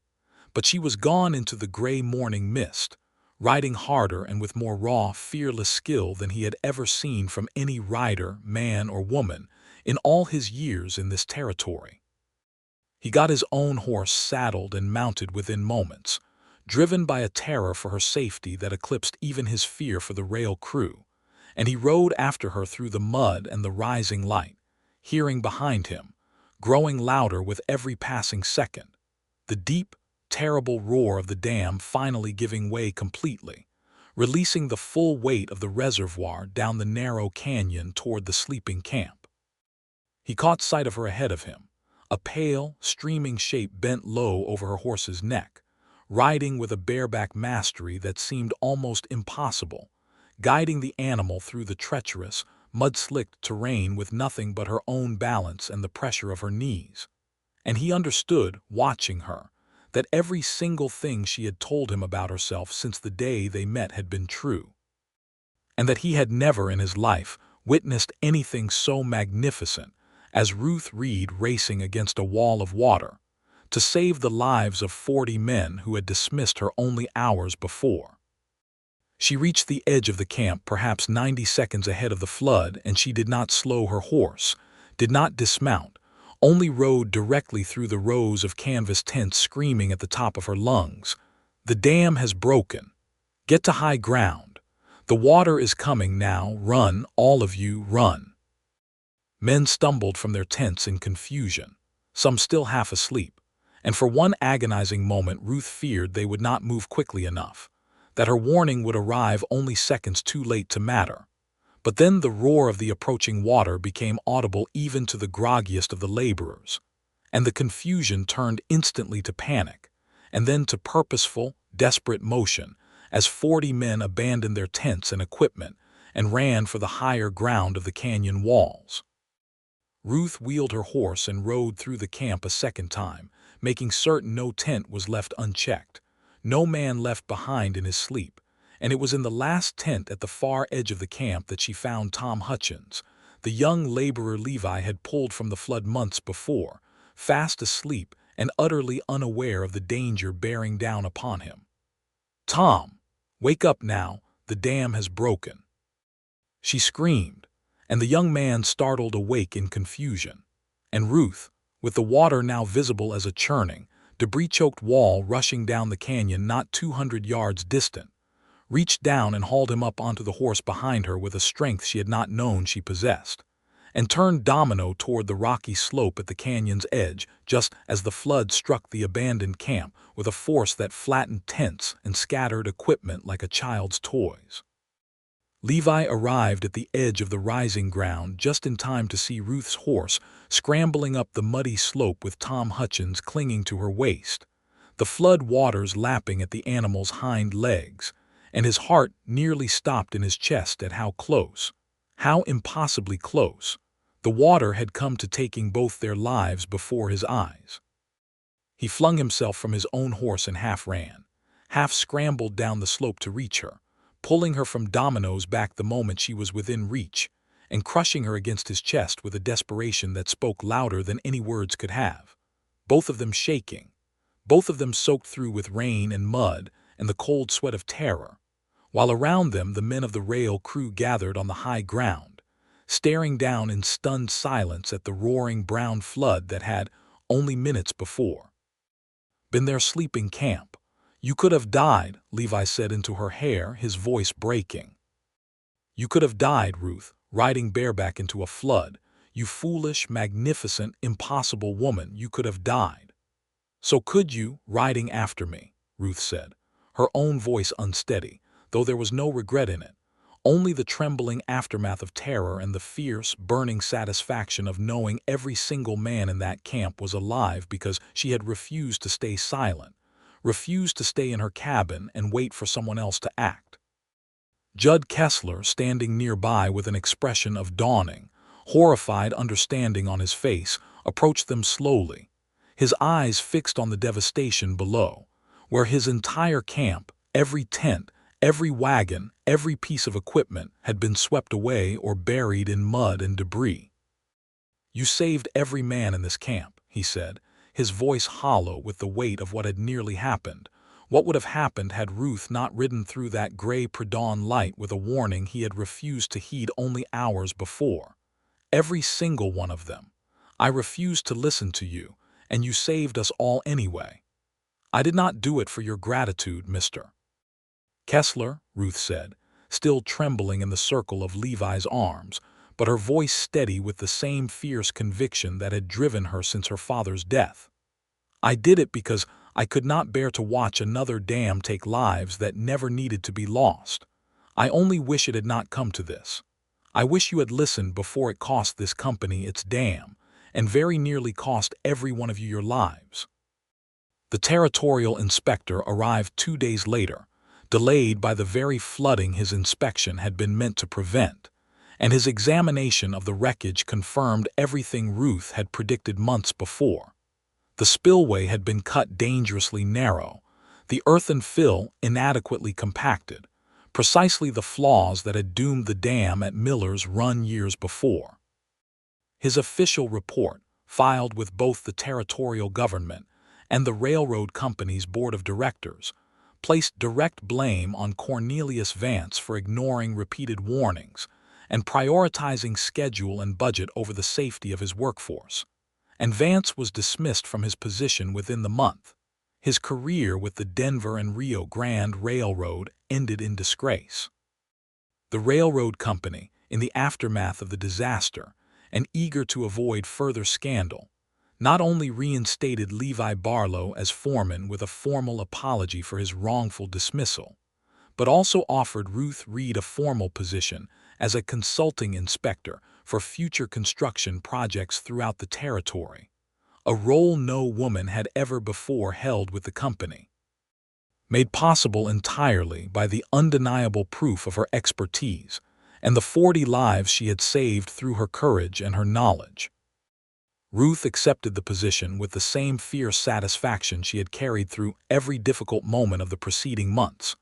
But she was gone into the gray morning mist, riding harder and with more raw, fearless skill than he had ever seen from any rider, man or woman, in all his years in this territory. He got his own horse saddled and mounted within moments, driven by a terror for her safety that eclipsed even his fear for the rail crew, and he rode after her through the mud and the rising light, hearing behind him, growing louder with every passing second, the deep, terrible roar of the dam finally giving way completely, releasing the full weight of the reservoir down the narrow canyon toward the sleeping camp. He caught sight of her ahead of him, a pale, streaming shape bent low over her horse's neck, riding with a bareback mastery that seemed almost impossible, guiding the animal through the treacherous, mud-slicked terrain with nothing but her own balance and the pressure of her knees. And he understood, watching her, that every single thing she had told him about herself since the day they met had been true, and that he had never in his life witnessed anything so magnificent as Ruth Reed racing against a wall of water to save the lives of 40 men who had dismissed her only hours before. She reached the edge of the camp perhaps 90 seconds ahead of the flood, and she did not slow her horse, did not dismount, only rode directly through the rows of canvas tents, screaming at the top of her lungs, "The dam has broken. Get to high ground. The water is coming now. Run, all of you, run." Men stumbled from their tents in confusion, some still half asleep, and for one agonizing moment Ruth feared they would not move quickly enough, that her warning would arrive only seconds too late to matter. But then the roar of the approaching water became audible even to the groggiest of the laborers, and the confusion turned instantly to panic, and then to purposeful, desperate motion as 40 men abandoned their tents and equipment and ran for the higher ground of the canyon walls. Ruth wheeled her horse and rode through the camp a second time, making certain no tent was left unchecked, no man left behind in his sleep, and it was in the last tent at the far edge of the camp that she found Tom Hutchins, the young laborer Levi had pulled from the flood months before, fast asleep and utterly unaware of the danger bearing down upon him. "Tom, wake up now, the dam has broken," she screamed, and the young man startled awake in confusion, and Ruth, with the water now visible as a churning, debris-choked wall rushing down the canyon not 200 yards distant, reached down and hauled him up onto the horse behind her with a strength she had not known she possessed, and turned domino toward the rocky slope at the canyon's edge just as the flood struck the abandoned camp with a force that flattened tents and scattered equipment like a child's toys. Levi arrived at the edge of the rising ground just in time to see Ruth's horse scrambling up the muddy slope with Tom Hutchins clinging to her waist, the flood waters lapping at the animal's hind legs, and his heart nearly stopped in his chest at how close, how impossibly close, the water had come to taking both their lives before his eyes. He flung himself from his own horse and half ran, half scrambled down the slope to reach her, pulling her from Domino's back the moment she was within reach, and crushing her against his chest with a desperation that spoke louder than any words could have, both of them shaking, both of them soaked through with rain and mud and the cold sweat of terror, while around them the men of the rail crew gathered on the high ground, staring down in stunned silence at the roaring brown flood that had, only minutes before, been their sleeping camp. "You could have died," Levi said into her hair, his voice breaking. "You could have died, Ruth, riding bareback into a flood. You foolish, magnificent, impossible woman, you could have died." "So could you, riding after me," Ruth said, her own voice unsteady, though there was no regret in it, only the trembling aftermath of terror and the fierce, burning satisfaction of knowing every single man in that camp was alive because she had refused to stay silent, refused to stay in her cabin and wait for someone else to act. Judd Kessler, standing nearby with an expression of dawning, horrified understanding on his face, approached them slowly, his eyes fixed on the devastation below, where his entire camp, every tent, every wagon, every piece of equipment had been swept away or buried in mud and debris. "You saved every man in this camp," he said, his voice hollow with the weight of what had nearly happened. What would have happened had Ruth not ridden through that gray pre-dawn light with a warning he had refused to heed only hours before? "Every single one of them. I refused to listen to you, and you saved us all anyway. I did not do it for your gratitude, Mr. Kessler," Ruth said, still trembling in the circle of Levi's arms, but her voice steady with the same fierce conviction that had driven her since her father's death. "I did it because I could not bear to watch another dam take lives that never needed to be lost. I only wish it had not come to this. I wish you had listened before it cost this company its dam, and very nearly cost every one of you your lives." The territorial inspector arrived 2 days later, delayed by the very flooding his inspection had been meant to prevent, and his examination of the wreckage confirmed everything Ruth had predicted months before. The spillway had been cut dangerously narrow, the earthen fill inadequately compacted, precisely the flaws that had doomed the dam at Miller's Run years before. His official report, filed with both the territorial government and the railroad company's board of directors, placed direct blame on Cornelius Vance for ignoring repeated warnings and prioritizing schedule and budget over the safety of his workforce. And Vance was dismissed from his position within the month. His career with the Denver and Rio Grande Railroad ended in disgrace. The railroad company, in the aftermath of the disaster, and eager to avoid further scandal, not only reinstated Levi Barlow as foreman with a formal apology for his wrongful dismissal, but also offered Ruth Reed a formal position as a consulting inspector for future construction projects throughout the territory, a role no woman had ever before held with the company. Made possible entirely by the undeniable proof of her expertise and the 40 lives she had saved through her courage and her knowledge. Ruth accepted the position with the same fierce satisfaction she had carried through every difficult moment of the preceding months,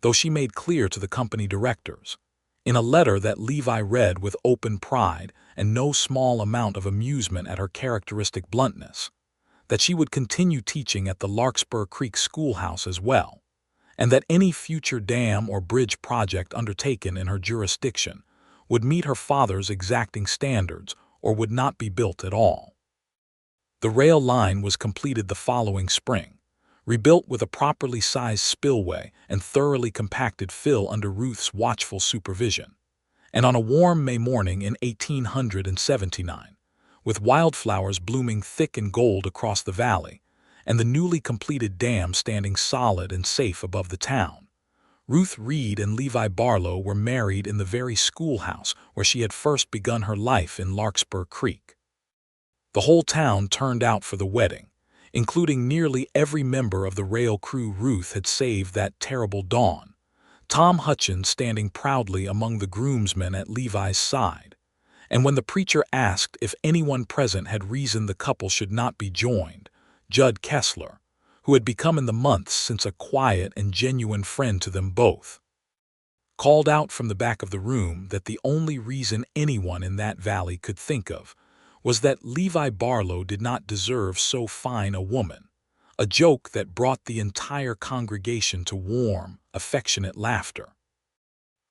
though she made clear to the company directors, in a letter that Levi read with open pride and no small amount of amusement at her characteristic bluntness, that she would continue teaching at the Larkspur Creek Schoolhouse as well, and that any future dam or bridge project undertaken in her jurisdiction would meet her father's exacting standards or would not be built at all. The rail line was completed the following spring, rebuilt with a properly sized spillway and thoroughly compacted fill under Ruth's watchful supervision. And on a warm May morning in 1879, with wildflowers blooming thick and gold across the valley, and the newly completed dam standing solid and safe above the town, Ruth Reed and Levi Barlow were married in the very schoolhouse where she had first begun her life in Larkspur Creek. The whole town turned out for the wedding, including nearly every member of the rail crew Ruth had saved that terrible dawn, Tom Hutchins standing proudly among the groomsmen at Levi's side. And when the preacher asked if anyone present had reason the couple should not be joined, Judd Kessler, who had become in the months since a quiet and genuine friend to them both, called out from the back of the room that the only reason anyone in that valley could think of was that Levi Barlow did not deserve so fine a woman, a joke that brought the entire congregation to warm, affectionate laughter.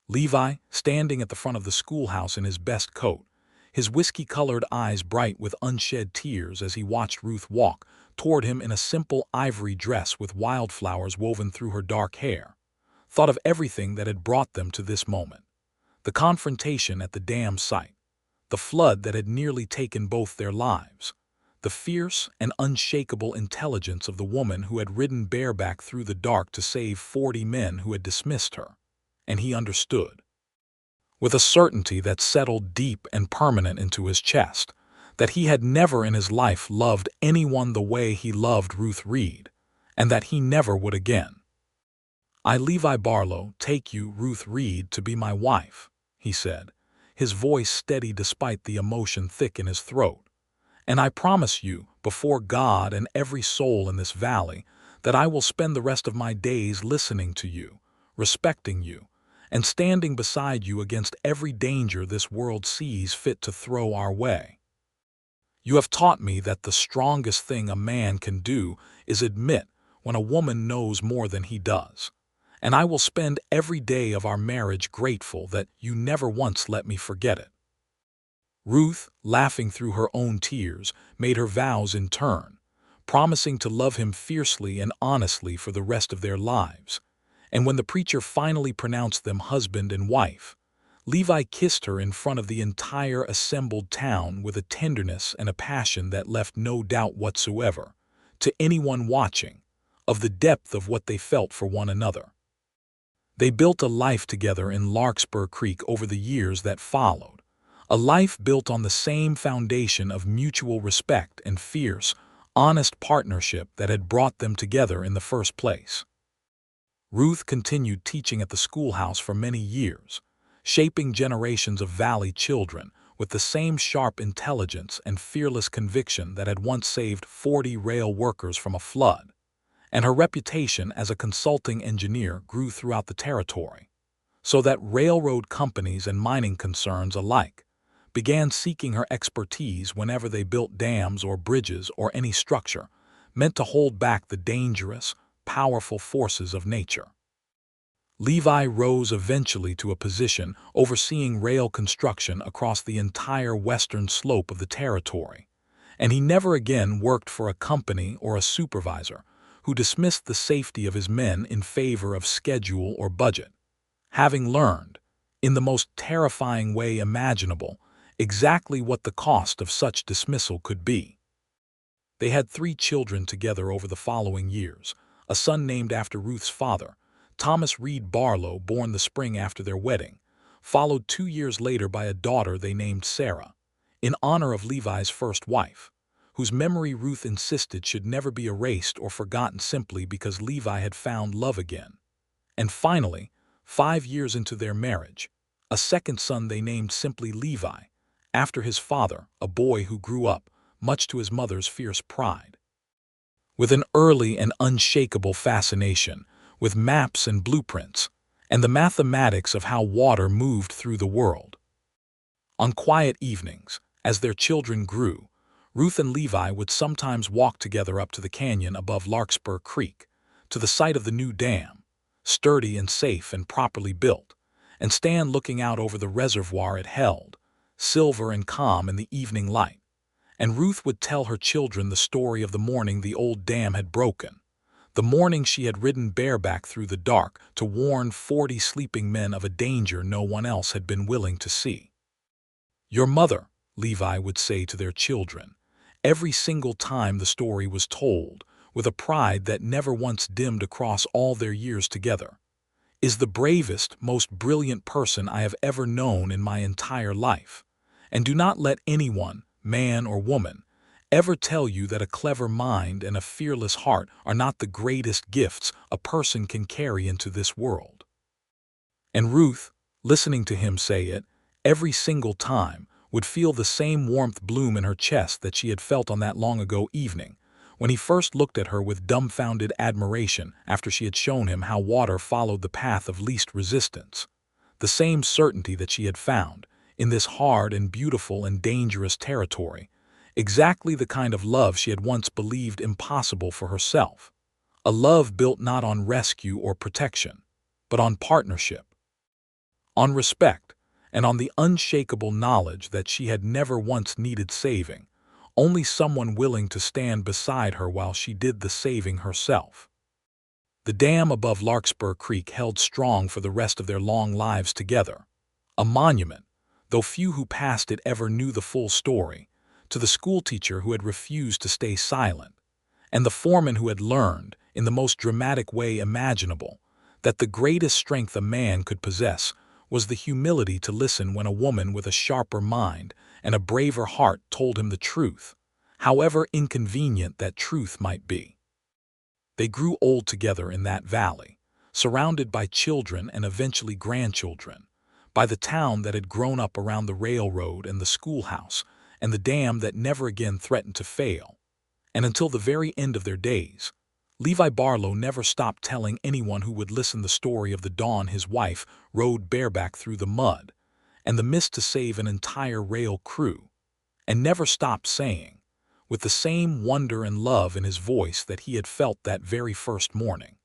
Levi, standing at the front of the schoolhouse in his best coat, his whiskey-colored eyes bright with unshed tears as he watched Ruth walk toward him in a simple ivory dress with wildflowers woven through her dark hair, thought of everything that had brought them to this moment. The confrontation at the dam site, the flood that had nearly taken both their lives, the fierce and unshakable intelligence of the woman who had ridden bareback through the dark to save 40 men who had dismissed her. And he understood, with a certainty that settled deep and permanent into his chest, that he had never in his life loved anyone the way he loved Ruth Reed, and that he never would again. "I, Levi Barlow, take you, Ruth Reed, to be my wife," he said, his voice steady despite the emotion thick in his throat. "And I promise you, before God and every soul in this valley, that I will spend the rest of my days listening to you, respecting you, and standing beside you against every danger this world sees fit to throw our way. You have taught me that the strongest thing a man can do is admit when a woman knows more than he does, and I will spend every day of our marriage grateful that you never once let me forget it." Ruth, laughing through her own tears, made her vows in turn, promising to love him fiercely and honestly for the rest of their lives. And when the preacher finally pronounced them husband and wife, Levi kissed her in front of the entire assembled town with a tenderness and a passion that left no doubt whatsoever, to anyone watching, of the depth of what they felt for one another. They built a life together in Larkspur Creek over the years that followed, a life built on the same foundation of mutual respect and fierce, honest partnership that had brought them together in the first place. Ruth continued teaching at the schoolhouse for many years, shaping generations of valley children with the same sharp intelligence and fearless conviction that had once saved 40 rail workers from a flood, and her reputation as a consulting engineer grew throughout the territory, so that railroad companies and mining concerns alike began seeking her expertise whenever they built dams or bridges or any structure meant to hold back the dangerous, powerful forces of nature. Levi rose eventually to a position overseeing rail construction across the entire western slope of the territory, and he never again worked for a company or a supervisor who dismissed the safety of his men in favor of schedule or budget, having learned, in the most terrifying way imaginable, exactly what the cost of such dismissal could be. They had 3 children together over the following years, a son named after Ruth's father, Thomas Reed Barlow, born the spring after their wedding, followed 2 years later by a daughter they named Sarah, in honor of Levi's first wife, whose memory Ruth insisted should never be erased or forgotten simply because Levi had found love again. And finally, 5 years into their marriage, a second son they named simply Levi, after his father, a boy who grew up, much to his mother's fierce pride, with an early and unshakable fascination with maps and blueprints, and the mathematics of how water moved through the world. On quiet evenings, as their children grew, Ruth and Levi would sometimes walk together up to the canyon above Larkspur Creek, to the site of the new dam, sturdy and safe and properly built, and stand looking out over the reservoir it held, silver and calm in the evening light. And Ruth would tell her children the story of the morning the old dam had broken, The morning she had ridden bareback through the dark to warn 40 sleeping men of a danger no one else had been willing to see. "Your mother," Levi would say to their children, every single time the story was told, with a pride that never once dimmed across all their years together, "is the bravest, most brilliant person I have ever known in my entire life. And do not let anyone, man or woman, ever tell you that a clever mind and a fearless heart are not the greatest gifts a person can carry into this world." And Ruth, listening to him say it, every single time, would feel the same warmth bloom in her chest that she had felt on that long-ago evening, when he first looked at her with dumbfounded admiration after she had shown him how water followed the path of least resistance. The same certainty that she had found, in this hard and beautiful and dangerous territory, exactly the kind of love she had once believed impossible for herself. A love built not on rescue or protection, but on partnership, on respect, and on the unshakable knowledge that she had never once needed saving, only someone willing to stand beside her while she did the saving herself. The dam above Larkspur Creek held strong for the rest of their long lives together, a monument, though few who passed it ever knew the full story, to the schoolteacher who had refused to stay silent, and the foreman who had learned, in the most dramatic way imaginable, that the greatest strength a man could possess was the humility to listen when a woman with a sharper mind and a braver heart told him the truth, however inconvenient that truth might be. They grew old together in that valley, surrounded by children and eventually grandchildren, by the town that had grown up around the railroad and the schoolhouse, and the dam that never again threatened to fail. And until the very end of their days, Levi Barlow never stopped telling anyone who would listen the story of the dawn his wife rode bareback through the mud and the mist to save an entire rail crew, and never stopped saying, with the same wonder and love in his voice that he had felt that very first morning,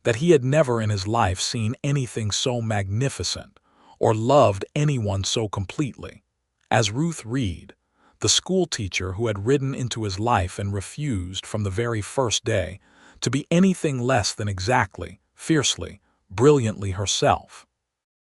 that he had never in his life seen anything so magnificent or loved anyone so completely as Ruth Reed, the schoolteacher who had ridden into his life and refused from the very first day to be anything less than exactly, fiercely, brilliantly herself.